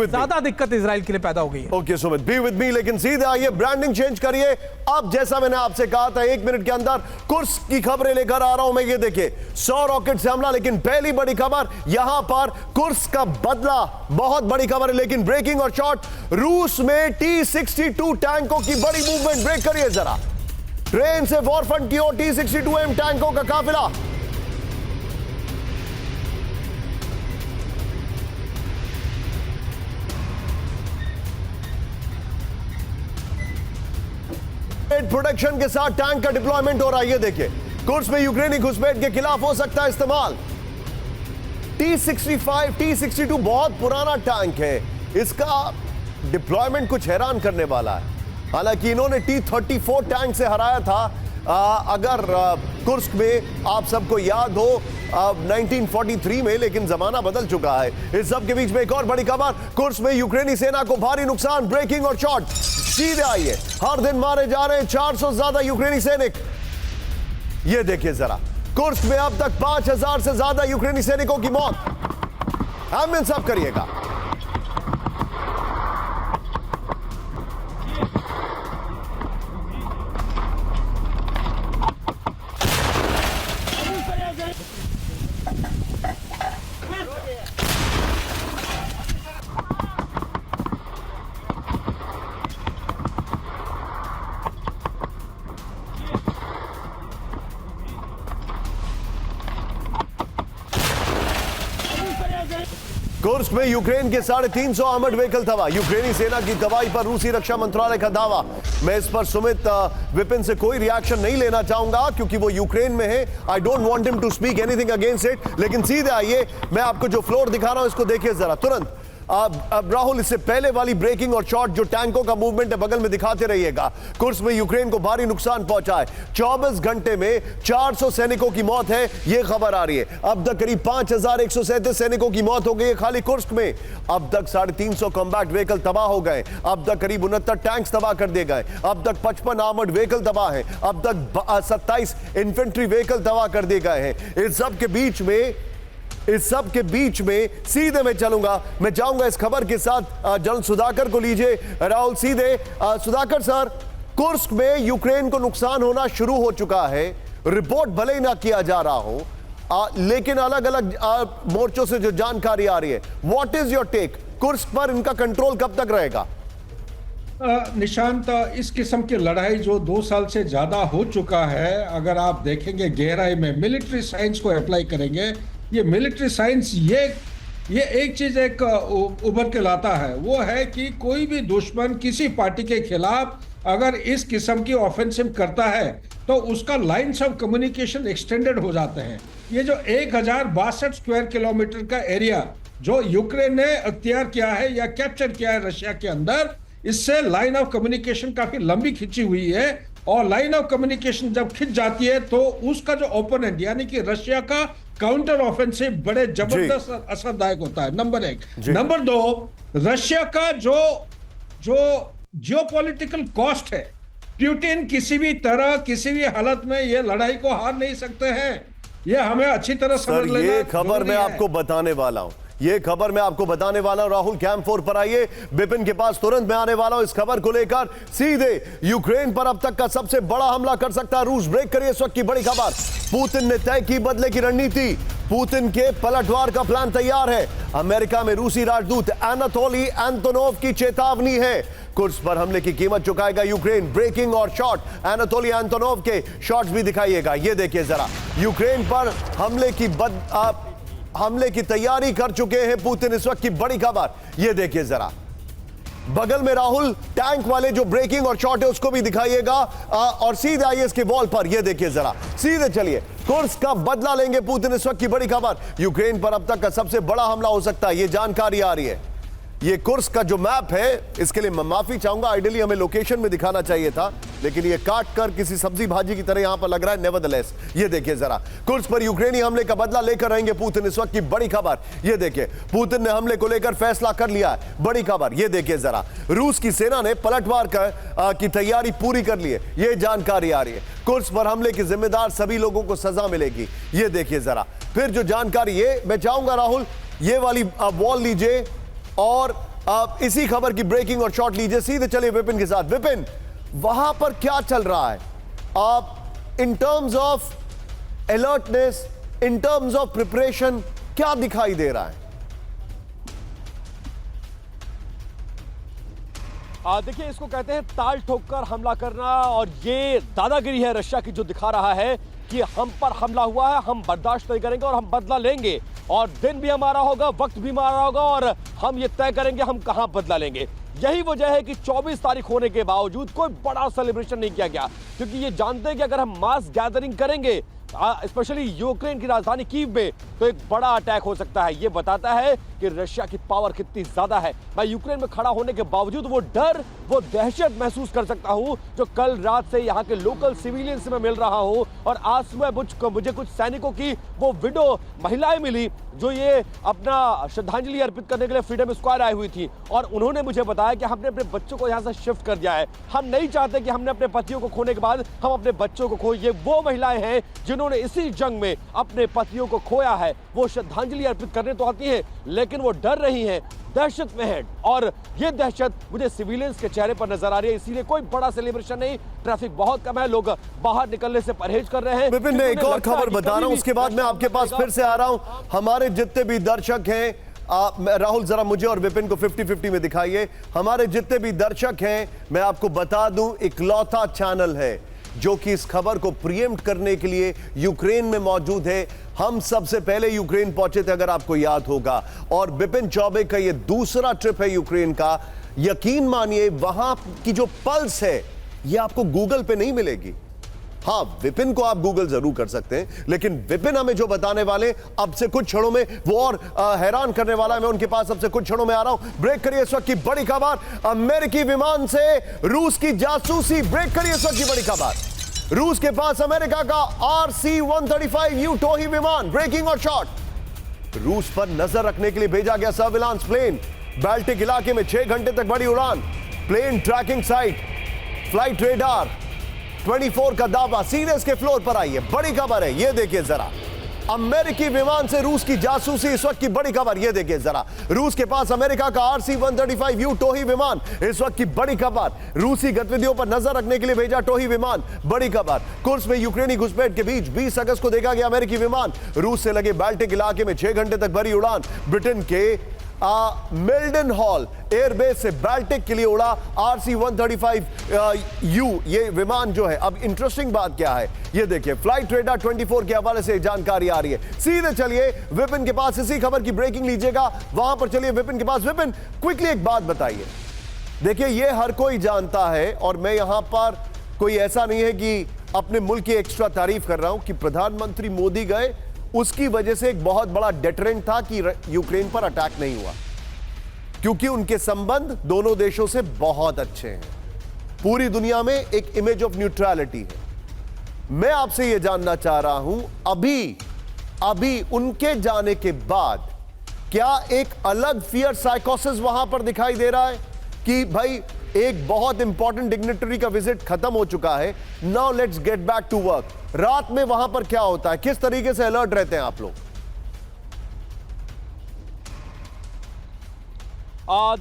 ज्यादा दिक्कत इजराइल के लिए पैदा हो गई है। Okay Sumit, be with me. लेकिन सीधे आइए, ब्रांडिंग चेंज करिए। अब जैसा मैंने आपसे कहा था 1 मिनट के अंदर कुर्स की खबरें लेकर आ रहा हूं मैं। ये देखिए 100 रॉकेट से हमला। लेकिन पहली बड़ी खबर यहां पर कुर्स का बदला, बहुत बड़ी खबर है। लेकिन ब्रेकिंग और शॉट, रूस में T-62 टैंकों की बड़ी मूवमेंट। ब्रेक करिए जरा, ट्रेन से वॉरफ्रंट की ओर T-62M टैंकों का काफिला। प्रोटेक्शन के साथ टैंक का डिप्लॉयमेंट हो रहा है। ये देखिए, कुर्स में यूक्रेनी घुसपैठ के खिलाफ हो सकता है इस्तेमाल। T-65, T-62 बहुत पुराना टैंक है, इसका डिप्लॉयमेंट कुछ हैरान करने वाला है। हालांकि इन्होंने T-34 टैंक से हराया था। अगर कुर्स्क में आप सबको याद हो 1943 में, लेकिन जमाना बदल चुका है। इस सब के बीच में एक और बड़ी खबर, कुर्स्क में यूक्रेनी सेना को भारी नुकसान। ब्रेकिंग और शॉट सीधे आइए। हर दिन मारे जा रहे हैं 400 से ज्यादा यूक्रेनी सैनिक। ये देखिए जरा, कुर्स्क में अब तक 5000 से ज्यादा यूक्रेनी सैनिकों की मौत। आमिन साहब करिएगा। कुर्स्क में यूक्रेन के 350 आर्मर्ड व्हीकल तबाह। यूक्रेनी सेना की तबाही पर रूसी रक्षा मंत्रालय का दावा। मैं इस पर सुमित विपिन से कोई रिएक्शन नहीं लेना चाहूंगा क्योंकि वो यूक्रेन में है। I don't want him to speak anything against it. लेकिन सीधे आइए, मैं आपको जो फ्लोर दिखा रहा हूं इसको देखिए जरा तुरंत। अब राहुल, इससे पहले वाली ब्रेकिंग और शॉट जो टैंकों का मूवमेंट है बगल में दिखाते रहिएगा। कुर्स्क में यूक्रेन को भारी नुकसान पहुंचा है। 24 घंटे में 400 सैनिकों की मौत है, यह खबर आ रही है। अब तक करीब 5137 सैनिकों की मौत हो गई है खाली कुर्स्क में। अब तक 350 कॉम्बैट व्हीकल तबाह हो गए। अब तक करीब 69 टैंक्स तबाह कर दिए गए। अब तक 55 आर्मर्ड व्हीकल तबाह है। अब तक 27 इन्फेंट्री व्हीकल तबाह कर दिए गए हैं। इस सब के बीच में सीधे मैं चलूंगा, मैं जाऊंगा इस खबर के साथ जनरल सुधाकर को लीजिए। राहुल सीधे, सुधाकर सर, कुर्स्क में यूक्रेन को नुकसान होना शुरू हो चुका है। रिपोर्ट भले ही ना किया जा रहा हो, लेकिन अलग अलग मोर्चों से जो जानकारी आ रही है, what is your take? Kursk पर इनका कंट्रोल कब तक रहेगा? निशांत, इस किस्म की लड़ाई जो 2 साल से ज्यादा हो चुका है, अगर आप देखेंगे गहराई में, मिलिट्री साइंस को अप्लाई करेंगे, ये मिलिट्री साइंस ये एक चीज एक उभर के लाता है, वो है कि कोई भी दुश्मन किसी पार्टी के खिलाफ अगर इस किस्म की ऑफेंसिव करता है तो उसका लाइंस ऑफ कम्युनिकेशन एक्सटेंडेड हो जाते हैं। ये जो 1062 स्क्वायर किलोमीटर का एरिया जो यूक्रेन ने अख्तियार किया है या कैप्चर किया है रशिया के अंदर, इससे लाइन ऑफ कम्युनिकेशन काफी लंबी खिंची हुई है। और लाइन ऑफ कम्युनिकेशन जब खिंच जाती है तो उसका जो ओपोनेंट यानी कि रशिया का काउंटर ऑफेंसिव बड़े जबरदस्त असरदायक होता है, नंबर 1। नंबर 2, रशिया का जो जियोपॉलिटिकल कॉस्ट है, पुतिन किसी भी तरह किसी भी हालत में ये लड़ाई को हार नहीं सकते हैं। ये हमें अच्छी तरह समझ लेना। ये खबर मैं आपको बताने वाला हूं, राहुल कैंप 4 पर आइए। बिपिन के पास तुरंत मैं आने वाला हूं इस खबर को लेकर। सीधे यूक्रेन पर अब तक का सबसे बड़ा हमला कर सकता है रूस। ब्रेक करिए इस वक्त की बड़ी खबर। पुतिन ने तय की बदले की रणनीति। पुतिन के पलटवार का प्लान तैयार है। अमेरिका में रूसी राजदूत एनातोली एंटोनोव की चेतावनी है। कुर्स्क पर हमले की कीमत चुकाएगा यूक्रेन। ब्रेकिंग और शॉट, एनातोली एंटोनोव के शॉट्स भी दिखाइएगा। ये देखिए जरा, यूक्रेन पर हमले की तैयारी कर चुके हैं पुतिन, इस वक्त की बड़ी खबर। यह देखिए जरा, बगल में राहुल टैंक वाले जो ब्रेकिंग और शॉट है उसको भी दिखाइएगा। और सीधे आइए इसके वॉल पर, यह देखिए जरा, सीधे चलिए। कुर्स्क का बदला लेंगे पुतिन, इस वक्त की बड़ी खबर। यूक्रेन पर अब तक का सबसे बड़ा हमला हो सकता है, यह जानकारी आ रही है। ये कुर्स्क का जो मैप है, इसके लिए मैं माफी चाहूंगा। आइडियली हमें लोकेशन में दिखाना चाहिए था, लेकिन ये काट कर किसी सब्जी भाजी की तरह यहां पर लग रहा है। नेवरदलेस, ये देखिए जरा, कुर्स्क पर यूक्रेनी हमले का बदला लेकर रहेंगे पुतिन, इस वक्त की बड़ी खबर। ये देखिए, पुतिन ने हमले को लेकर फैसला कर लिया है, बड़ी खबर। ये देखिए जरा, रूस की सेना ने पलटवार की तैयारी पूरी कर ली है, ये जानकारी आ रही है। कुर्स्क पर हमले के जिम्मेदार सभी लोगों को सजा मिलेगी। ये देखिए जरा, फिर जो जानकारी, ये मैं चाहूंगा राहुल, ये वाली वॉल लीजिए और आप इसी खबर की ब्रेकिंग और शॉट लीजिए। सीधे चलिए विपिन के साथ। विपिन, वहां पर क्या चल रहा है आप in terms of alertness, in terms of preparation, क्या दिखाई दे रहा है? देखिए, इसको कहते हैं ताल ठोककर हमला करना, और ये दादागिरी है रशिया की जो दिखा रहा है कि हम पर हमला हुआ है, हम बर्दाश्त नहीं करेंगे और हम बदला लेंगे। और दिन भी हमारा होगा, वक्त भी हमारा होगा, और हम ये तय करेंगे हम कहां बदला लेंगे। यही वजह है कि 24 तारीख होने के बावजूद कोई बड़ा सेलिब्रेशन नहीं किया गया, क्योंकि ये जानते हैं कि अगर हम मास गैदरिंग करेंगे, स्पेशली यूक्रेन की राजधानी कीव में, तो एक बड़ा अटैक हो सकता है। ये बताता है कि रशिया की पावर कितनी ज्यादा है। मैं यूक्रेन में खड़ा होने के बावजूद वो डर, वो दहशत महसूस कर सकता हूं जो कल रात से यहाँ के लोकल सिविलियंस में मिल रहा हूं। और आज सुबह मुझे कुछ सैनिकों की वो विडो महिलाएं मिली जो ये अपना श्रद्धांजलि अर्पित करने के लिए फ्रीडम स्क्वायर आई हुई थी, और उन्होंने मुझे बताया कि हमने अपने बच्चों को यहाँ से शिफ्ट कर दिया है। हम नहीं चाहते कि हमने अपने पतियों को खोने के बाद हम अपने बच्चों को खोए। ये वो महिलाएं हैं जिन्होंने इसी जंग में अपने पतियों को खोया है, वो श्रद्धांजलि अर्पित करने तो आती हैं, लेकिन वो डर रही हैं, दहशत में है। और ये दहशत मुझे सिविलियंस के चेहरे पर नजर आ रही है। इसीलिए कोई बड़ा सेलिब्रेशन नहीं, ट्रैफिक बहुत कम है, लोग बाहर निकलने से परहेज कर रहे हैं। विपिन ने एक और खबर बता रहा हूं, उसके बाद मैं आपके पास फिर से आ रहा हूं। हमारे जितने भी दर्शक हैं, राहुल जरा मुझे और विपिन को 50-50 में दिखाइए। हमारे जितने भी दर्शक हैं, मैं आपको बता दूं, इकलौता चैनल है जो कि इस खबर को प्रीएम्प्ट करने के लिए यूक्रेन में मौजूद है। हम सबसे पहले यूक्रेन पहुंचे थे, अगर आपको याद होगा, और विपिन चौबे का यह दूसरा ट्रिप है यूक्रेन का। यकीन मानिए वहां की जो पल्स है यह आपको गूगल पे नहीं मिलेगी। हां, विपिन को आप गूगल जरूर कर सकते हैं, लेकिन विपिन हमें जो बताने वाले अब से कुछ क्षणों में वो और हैरान करने वाला है। मैं उनके पास अब से कुछ क्षणों में आ रहा हूं। ब्रेक करिए इस वक्त की बड़ी खबर, अमेरिकी विमान से रूस की जासूसी। ब्रेक करिए इस वक्त की बड़ी खबर, रूस के पास अमेरिका का RC-135U टोही विमान। ब्रेकिंग और शॉट, रूस पर नजर रखने के लिए भेजा गया सर्विलांस प्लेन। बाल्टिक इलाके में 6 घंटे तक बढ़ी उड़ान, plane tracking site, flight radar 24 का दावा सीधे इसके फ्लोर पर आई है। बड़ी खबर है, ये देखिए जरा, अमेरिकी विमान से रूस की जासूसी। इस वक्त की बड़ी खबर ये देखिए जरा, रूस के पास अमेरिका का RC-135U टोही विमान। इस वक्त की बड़ी खबर, रूसी गतिविधियों पर नजर रखने के लिए भेजा टोही विमान। बड़ी खबर, कुर्स में यूक्रेनी घुसपैठ के बीच 20 अगस्त को देखा गया अमेरिकी विमान। रूस से लगे बाल्टिक इलाके में 6 घंटे तक भरी उड़ान। ब्रिटेन के मिल्डन हॉल एयरबेस से बाल्टिक के लिए उड़ा RC-135U ये विमान जो है। अब इंटरेस्टिंग बात क्या है, ये देखिए, फ्लाइट रेडार 24 के हवाले से जानकारी आ रही है। सीधे चलिए विपिन के पास, इसी खबर की ब्रेकिंग लीजिएगा, वहां पर चलिए विपिन के पास। विपिन, क्विकली एक बात बताइए। देखिए, ये हर कोई जानता है, और मैं यहां पर कोई ऐसा नहीं है कि अपने मुल्क की एक्स्ट्रा तारीफ कर रहा हूं, कि प्रधानमंत्री मोदी गए, उसकी वजह से एक बहुत बड़ा डेटरेंट था कि यूक्रेन पर अटैक नहीं हुआ, क्योंकि उनके संबंध दोनों देशों से बहुत अच्छे हैं। पूरी दुनिया में एक इमेज ऑफ न्यूट्रलिटी है। मैं आपसे यह जानना चाह रहा हूं, अभी उनके जाने के बाद क्या एक अलग फियर साइकोसिस वहां पर दिखाई दे रहा है कि भाई एक बहुत इंपॉर्टेंट डिग्निटरी का विजिट खत्म हो चुका है, now let's get back to work. रात में वहां पर क्या होता है, किस तरीके से अलर्ट रहते हैं आप लोग?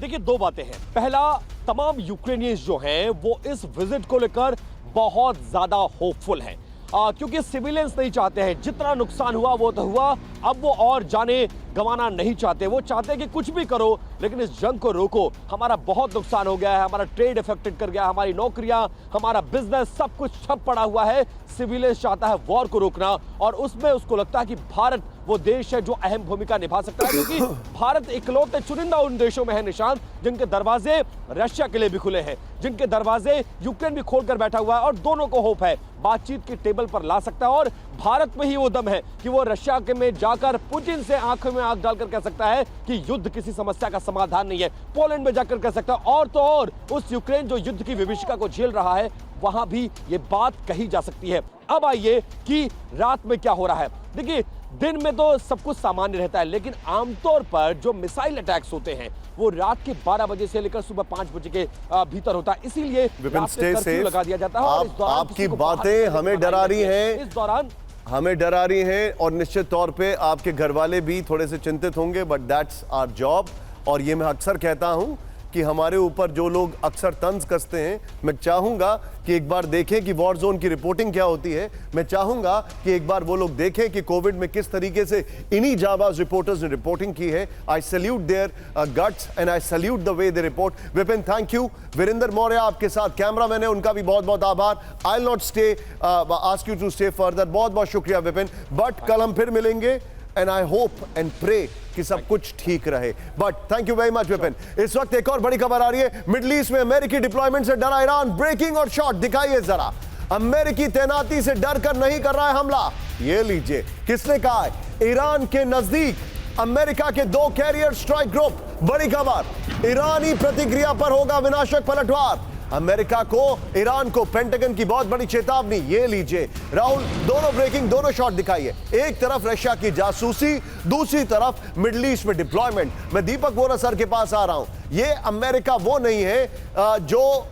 देखिए, 2 बातें हैं। पहला, तमाम यूक्रेनियंस जो हैं वो इस विजिट को लेकर बहुत ज्यादा होपफुल हैं, क्योंकि सिविलियंस नहीं चाहते हैं, जितना नुकसान हुआ वो तो हुआ, अब वो और जाने गंवाना नहीं चाहते। वो चाहते हैं कि कुछ भी करो लेकिन इस जंग को रोको। हमारा बहुत नुकसान हो गया है, हमारा ट्रेड अफेक्टेड कर गया, हमारी नौकरियां, हमारा बिजनेस, सब कुछ ठप पड़ा हुआ है। सिविलियंस चाहता है वॉर को रोकना, और उसमें उसको लगता है कि भारत वो देश है जो अहम भूमिका निभा सकता है, क्योंकि भारत इकलौते चुनिंदा उन देशों में है निशांत, जिनके दरवाजे रशिया के लिए भी खुले हैं, जिनके दरवाजे यूक्रेन भी खोलकर बैठा हुआ है, और दोनों को होप है बातचीत की टेबल पर ला सकता है। और भारत में ही वो दम है कि वो रशिया के में जाकर पुतिन से आंखों में आंख डालकर कह सकता है कि युद्ध किसी समस्या का समाधान नहीं है। पोलैंड में जाकर कह सकता है, और तो और उस यूक्रेन जो युद्ध की विभीषिका को झेल रहा है, वहां भी ये बात कही जा सकती है। अब आइए कि रात में क्या हो रहा है। देखिए, दिन में तो सब कुछ सामान्य रहता है, लेकिन आमतौर पर जो मिसाइल अटैक्स होते हैं वो रात के 12 बजे से लेकर सुबह 5 बजे के भीतर होता है। इसीलिए रात में कर्फ्यू लगा दिया जाता है। और इस दौरान आपकी बातें हमें डरा रही हैं, इस दौरान हमें डरा रही हैं, और निश्चित तौर पे आपके घर वाले भी थोड़े से चिंतित होंगे, बट दैट्स आवर जॉब। और ये मैं अक्सर कहता हूं कि हमारे ऊपर जो लोग अक्सर तंज कसते हैं, मैं चाहूंगा कि एक बार देखें कि वॉर जोन की रिपोर्टिंग क्या होती है। मैं चाहूंगा कि एक बार वो लोग देखें कि कोविड में किस तरीके से इन्हीं जाबाज रिपोर्टर्स ने रिपोर्टिंग की है। I salute their guts and I salute the way they report. Vipin, thank you. Virendra Maurya आपके साथ, कैमरामैन है, उनका भी बहुत बहुत आभार। I will not stay ask you to stay further. बहुत बहुत शुक्रिया विपिन, बट कल हम फिर मिलेंगे, and I hope and pray कि सब कुछ ठीक रहे। But thank you very much Vipin. इस वक्त एक और बड़ी खबर आ रही है, मिडिल ईस्ट में अमेरिकी डिप्लॉयमेंट से डरा ईरान। ब्रेकिंग और शॉट दिखाइए जरा, अमेरिकी तैनाती से डर कर नहीं कर रहा है हमला। ये लीजिए, किसने कहा है? ईरान के नजदीक अमेरिका के 2 कैरियर स्ट्राइक ग्रुप। बड़ी खबर, ईरानी प्रतिक्रिया पर होगा विनाशक पलटवार। अमेरिका को, ईरान को पेंटागन की बहुत बड़ी चेतावनी। ये लीजिए राहुल, दोनों ब्रेकिंग, दोनों शॉट दिखाइए। एक तरफ रशिया की जासूसी, दूसरी तरफ मिडिल ईस्ट में डिप्लॉयमेंट। मैं दीपक वोरा सर के पास आ रहा हूं। ये अमेरिका वो नहीं है जो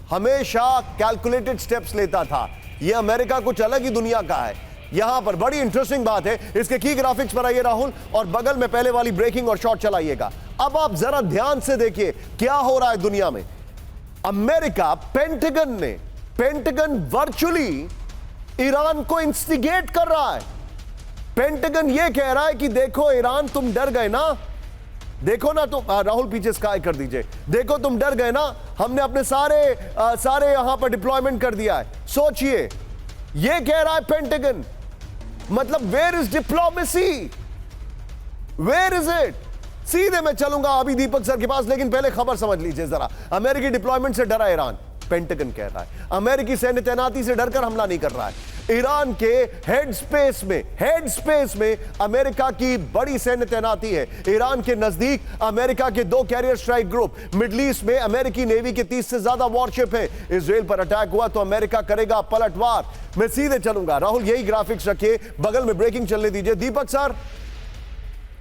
हमेशा कैलकुलेटेड स्टेप्स लेता था। ये अमेरिका कुछ अलग ही दुनिया का है। यहां पर बड़ी इंटरेस्टिंग बात है। इसके की ग्राफिक्स पर आइए राहुल, और बगल में पहले वाली ब्रेकिंग और शॉट चलाइएगा। अब आप जरा ध्यान से देखिए क्या हो रहा है दुनिया में। अमेरिका पेंटागन वर्चुअली ईरान को इंस्टिगेट कर रहा है। पेंटागन यह कह रहा है कि देखो ईरान, तुम डर गए ना, देखो ना तुम, राहुल पीछे स्काई कर दीजिए, देखो तुम डर गए ना, हमने अपने सारे यहां पर डिप्लॉयमेंट कर दिया है। सोचिए, यह कह रहा है पेंटागन। मतलब where is diplomacy, where is it? सीधे मैं चलूंगा अभी दीपक सर के पास, लेकिन पहले खबर समझ लीजिए जरा। अमेरिकी डिप्लॉयमेंट से डरा ईरान, पेंटागन कह रहा है। अमेरिकी सैन्य तैनाती से डरकर हमला नहीं कर रहा है। ईरान के हेड स्पेस में अमेरिका की बड़ी सैन्य तैनाती है। ईरान के नजदीक अमेरिका के 2 carrier strike group. Middle east में अमेरिकी नेवी के 30 से ज्यादा वॉरशिप है। इजराइल पर अटैक हुआ तो अमेरिका करेगा पलटवार। मैं सीधे चलूंगा राहुल, यही ग्राफिक्स रखिए, बगल में ब्रेकिंग चलने दीजिए। Deepak sir,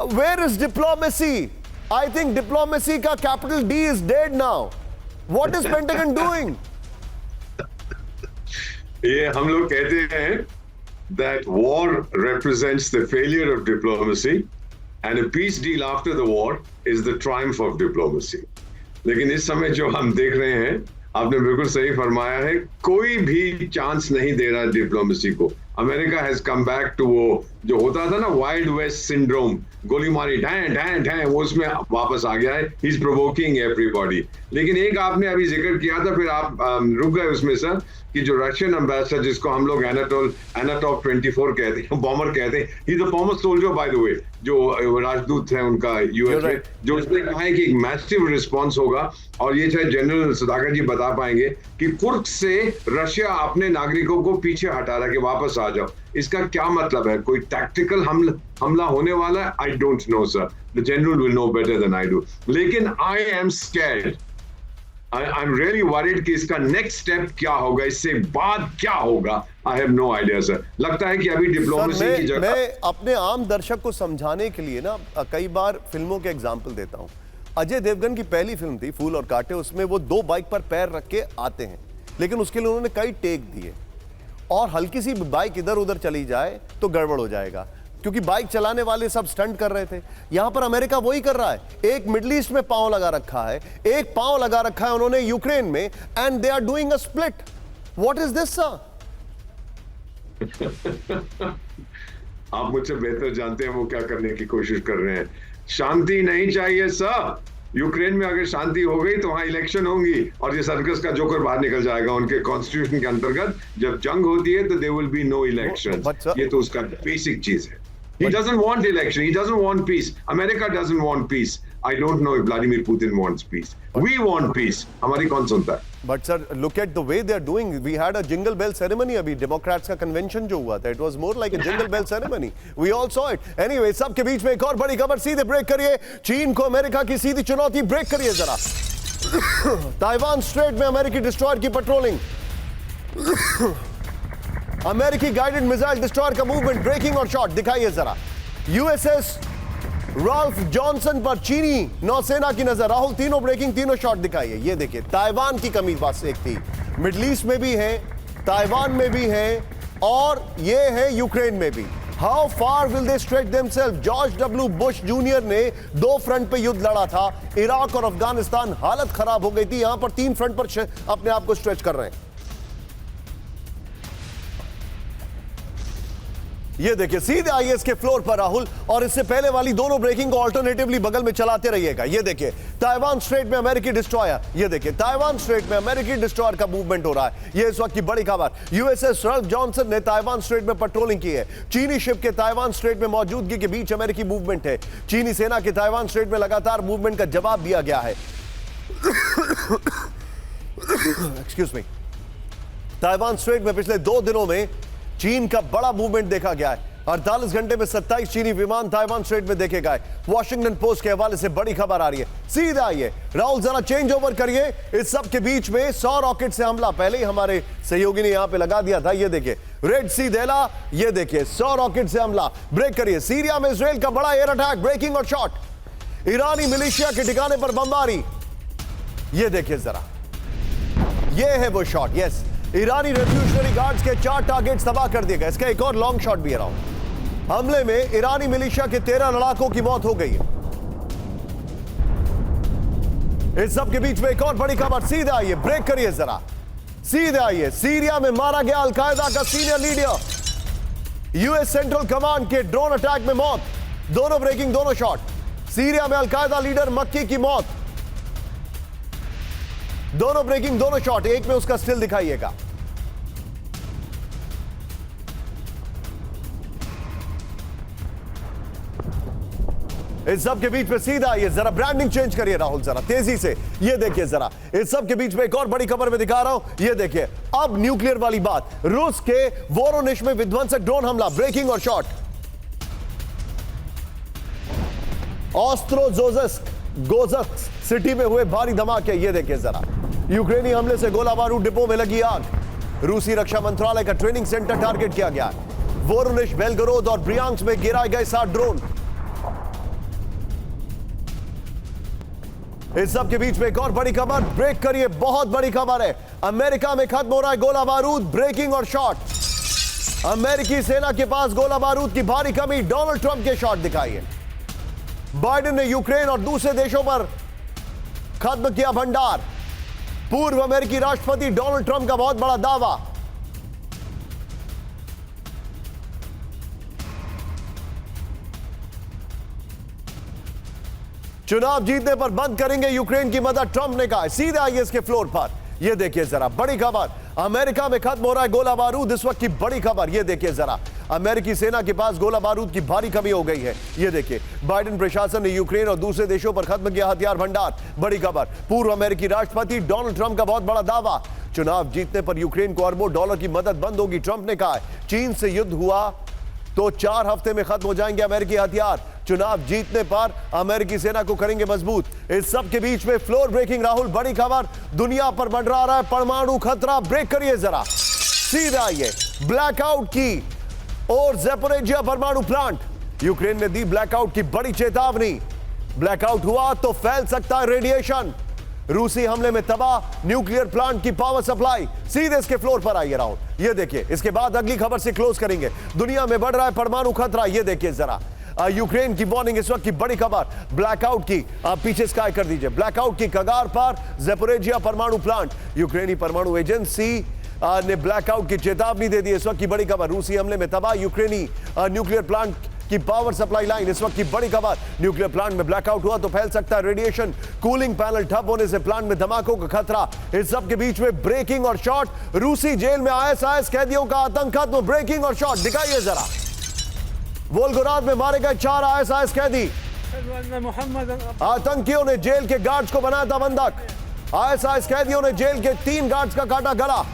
where is diplomacy? I think diplomacy का capital D is dead now. What is Pentagon doing? ये हम लोग कहते हैं that war represents the failure of diplomacy and a peace deal after the war is the triumph of diplomacy. लेकिन इस समय जो हम देख रहे हैं, आपने बिल्कुल सही फरमाया है, कोई भी चांस नहीं दे रहा डिप्लोमेसी को। America has come back to वो जो होता था ना वाइल्ड वेस्ट सिंड्रोम, गोली मारी ढैं ढैं ढैं, वो उसमें वापस आ गया है। He is provoking everybody. लेकिन एक आपने अभी जिक्र किया था, फिर आप रुक गए उसमें सर, कि जो रशियन एम्बेसडर जिसको हम लोग एनाटॉप 24 कहते हैं, बॉमर कहते हैं, he is a former soldier by the way, जो राजदूत है उनका यूएस में, जो उसने कहा है कि एक मैसिव रिस्पांस होगा। और ये शायद जनरल सुधाकर जी बता पाएंगे कि कुर्क से रशिया अपने नागरिकों को पीछे हटा रहा है कि वापस आ जाओ। इसका क्या मतलब है? कोई टैक्टिकल हमला होने वाला है? I don't know sir, the general will know better than I do. लेकिन I am scared, I am really worried कि इसका नेक्स्ट स्टेप क्या होगा, इससे बाद क्या होगा। I have no idea sir. लगता है कि अभी डिप्लोमेसी की जगह मैं अपने आम दर्शक को समझाने के लिए ना कई बार फिल्मों के एग्जाम्पल देता हूं। अजय देवगन की पहली फिल्म थी फूल और कांटे, उसमें वो 2 बाइक पर पैर रख के आते हैं, लेकिन उसके लिए उन्होंने कई टेक दिए, और हल्की सी बाइक इधर उधर चली जाए तो गड़बड़ हो जाएगा, क्योंकि बाइक चलाने वाले सब स्टंट कर रहे थे। यहां पर अमेरिका वही कर रहा है। एक मिडिल ईस्ट में पांव लगा रखा है, एक पांव लगा रखा है उन्होंने यूक्रेन में, and they are doing a split. What is this sir? आप मुझसे बेहतर जानते हैं वो क्या करने की कोशिश कर रहे हैं। शांति नहीं चाहिए सर। यूक्रेन में अगर शांति हो गई तो वहां इलेक्शन होंगी, और ये सर्कस का जोकर बाहर निकल जाएगा उनके कॉन्स्टिट्यूशन के अंतर्गत। जब जंग होती है तो there will be no election. ये तो उसका बेसिक चीज है। He doesn't want election. He doesn't want peace. America doesn't want peace. I don't know if Vladimir Putin wants peace. We want peace. हमारी कौन सुनता है? But sir, look at the way they are doing. We had a jingle bell ceremony अभी Democrats का convention जो हुआ था. It was more like a jingle bell ceremony. We all saw it. Anyway, सबके बीच में एक और बड़ी खबर. सीधे ब्रेक करिए. चीन को अमेरिका की सीधी चुनौती. ब्रेक करिए जरा. ताइवान स्ट्रेट में अमेरिकी डिस्ट्रॉयर की पेट्रोलिंग. अमेरिकी गाइडेड मिसाइल डिस्ट्रॉयर का मूवमेंट. ब्रेकिंग और शॉट दिखाइए जरा. यूएसएस राल्फ जॉनसन पर चीनी नौसेना की नजर. राहुल तीनों ब्रेकिंग तीनों शॉट दिखाइए. ये देखिए ताइवान की कमी बस एक थी. मिडिल ईस्ट में भी है, ताइवान में भी है, और ये है यूक्रेन में भी. How far will they stretch themselves? George W Bush junior ने 2 फ्रंट पे युद्ध लड़ा था. इराक और अफगानिस्तान हालत खराब हो गई थी. यहां पर 3 फ्रंट पर अपने आप को स्ट्रेच कर रहे हैं. ये देखिए सीधे आईएस के फ्लोर पर राहुल, और इससे पहले वाली दोनों ब्रेकिंग को अल्टरनेटिवली बगल में चलाते रहिएगा. ये देखिए ताइवान स्ट्रेट में अमेरिकी डिस्ट्रॉयर. ये देखिए ताइवान स्ट्रेट में अमेरिकी डिस्ट्रॉयर का मूवमेंट हो रहा है. ये इस वक्त की बड़ी खबर. यूएसएस राल्फ जॉनसन ने ताइवान स्ट्रेट में पेट्रोलिंग की है. चीनी शिप के ताइवान स्ट्रेट में मौजूदगी के बीच अमेरिकी मूवमेंट है. चीनी सेना के ताइवान स्ट्रेट में लगातार मूवमेंट का जवाब दिया गया है. Excuse me. ताइवान स्ट्रेट में पिछले 2 दिनों में चीन का बड़ा मूवमेंट देखा गया है. 48 घंटे में 27 चीनी विमान ताइवान स्ट्रेट में देखे गए. वॉशिंगटन पोस्ट के हवाले से बड़ी खबर आ रही है. सीधा आइए राहुल, जरा चेंज ओवर करिए. इस सब के बीच में 100 रॉकेट से हमला पहले ही हमारे सहयोगी ने यहां पे लगा दिया था. ये देखिए रेड सी देला. ये देखिए 100 रॉकेट से हमला. ब्रेक करिए. सीरिया में इजराइल का बड़ा एयर अटैक. ब्रेकिंग और शॉट. ईरानी मिलिशिया के ठिकाने पर बमबारी. ये देखिए जरा, ये है वो शॉट. यस, ईरानी रेवोल्यूशनरी गार्ड्स के 4 टारगेट्स तबाह कर दिए गए। इसका एक और लॉन्ग शॉट भी है राउंड। हमले में ईरानी मिलिशिया के 13 लड़ाकों की मौत हो गई है। इस सब के बीच में एक और बड़ी खबर, सीधे आइए, ब्रेक करिए जरा, सीधे आइए। सीरिया में मारा गया अलकायदा का senior leader, US central command के ड्रोन अटैक में मौत। दोनों ब्रेकिंग, दोनों शॉट। सीरिया में अलकायदा लीडर मक्की की मौत, दोनों ब्रेकिंग, दोनों शॉट। एक में उसका स्टिल दिखाइएगा। इस सब के बीच में सीधा आइए, जरा ब्रांडिंग चेंज करिए राहुल, जरा तेजी से। ये देखिए जरा, इस सब के बीच में एक और बड़ी खबर में दिखा रहा हूं। ये देखिए, अब न्यूक्लियर वाली बात। रूस के वोरोनिश में विध्वंसक ड्रोन हमला, ब्रेकिंग और शॉट। गोजस्क सिटी में हुए भारी धमाके, ये देखिए जरा। यूक्रेनी हमले से गोला बारूद डिपो में लगी आग। रूसी रक्षा मंत्रालय का ट्रेनिंग सेंटर टारगेट किया गया। वोरोनिश, बेलगोरोद और ब्रियांस्क में गिराए गए 7 ड्रोन। इस सब के बीच में एक और बड़ी खबर, ब्रेक करिए, बहुत बड़ी खबर है। अमेरिका में खत्म हो रहा है गोला बारूद, ब्रेकिंग और शॉट। अमेरिकी सेना के पास गोला बारूद की भारी कमी, डोनाल्ड ट्रंप के शॉट दिखाइए। बाइडेन ने यूक्रेन और दूसरे देशों पर खत्म किया भंडार। पूर्व अमेरिकी राष्ट्रपति डोनाल्ड ट्रंप का बहुत बड़ा दावा। चुनाव जीतने पर बंद करेंगे यूक्रेन की मदद, ट्रंप ने कहा। सीधे आइए इसके फ्लोर पर, यह देखिए जरा, बड़ी खबर। अमेरिका में खत्म हो रहा है गोला बारूद, इस वक्त की बड़ी खबर। यह देखिए जरा, अमेरिकी सेना के पास गोला बारूद की भारी कमी हो गई है। यह देखिए, बाइडेन प्रशासन ने यूक्रेन और दूसरे देशों पर खत्म किया हथियार भंडार। बड़ी खबर, पूर्व अमेरिकी राष्ट्रपति डोनाल्ड ट्रंप का बहुत बड़ा दावा। चुनाव जीतने पर यूक्रेन को अरबों डॉलर की मदद बंद होगी, ट्रंप ने कहा। चीन से युद्ध हुआ तो 4 हफ्ते में खत्म हो जाएंगे अमेरिकी हथियार। चुनाव जीतने पर अमेरिकी सेना को करेंगे मजबूत। इस सब के बीच में फ्लोर ब्रेकिंग राहुल, बड़ी खबर, दुनिया पर मंडरा रहा है परमाणु खतरा। ब्रेक करिए जरा, सीधे आइए। ब्लैकआउट की और ज़ैपोरिज़िया परमाणु प्लांट, यूक्रेन ने दी ब्लैकआउट की बड़ी चेतावनी। ब्लैकआउट हुआ तो फैल सकता है रेडिएशन। रूसी हमले में तबाह न्यूक्लियर प्लांट की पावर सप्लाई। सीधे इसके फ्लोर पर आइए राहुल, ये देखिए। इसके बाद अगली खबर से क्लोज करेंगे। दुनिया में बढ़ रहा है परमाणु खतरा, ये देखिए जरा। यूक्रेन की वार्निंग, इस वक्त की बड़ी खबर, ब्लैकआउट की। आप पीछे स्काई कर दीजिए। ब्लैकआउट की कगार पर ज़ैपोरिज़िया परमाणु प्लांट। यूक्रेनी परमाणु एजेंसी ने ब्लैकआउट की चेतावनी दे दी। इस वक्त की बड़ी खबर, रूसी हमले में तबाह यूक्रेनी न्यूक्लियर प्लांट की पावर सप्लाई लाइन। इस वक्त की बड़ी खबर, न्यूक्लियर प्लांट में ब्लैकआउट हुआ तो फैल सकता है रेडिएशन। कूलिंग पैनल ठप होने से प्लांट में धमाकों का खतरा। इस सब के बीच में ब्रेकिंग और शॉट, रूसी जेल में आईएसआईएस कैदियों का आतंक खत्म। ब्रेकिंग और शॉट दिखाइए जरा। वोल्गोराद में मारे गए 4 आईएसआईएस कैदी। आतंकियों ने जेल के गार्ड्स को बनाया था बंधक। आईएसआईएस कैदियों ने जेल के 3 गार्ड्स का काटा गला।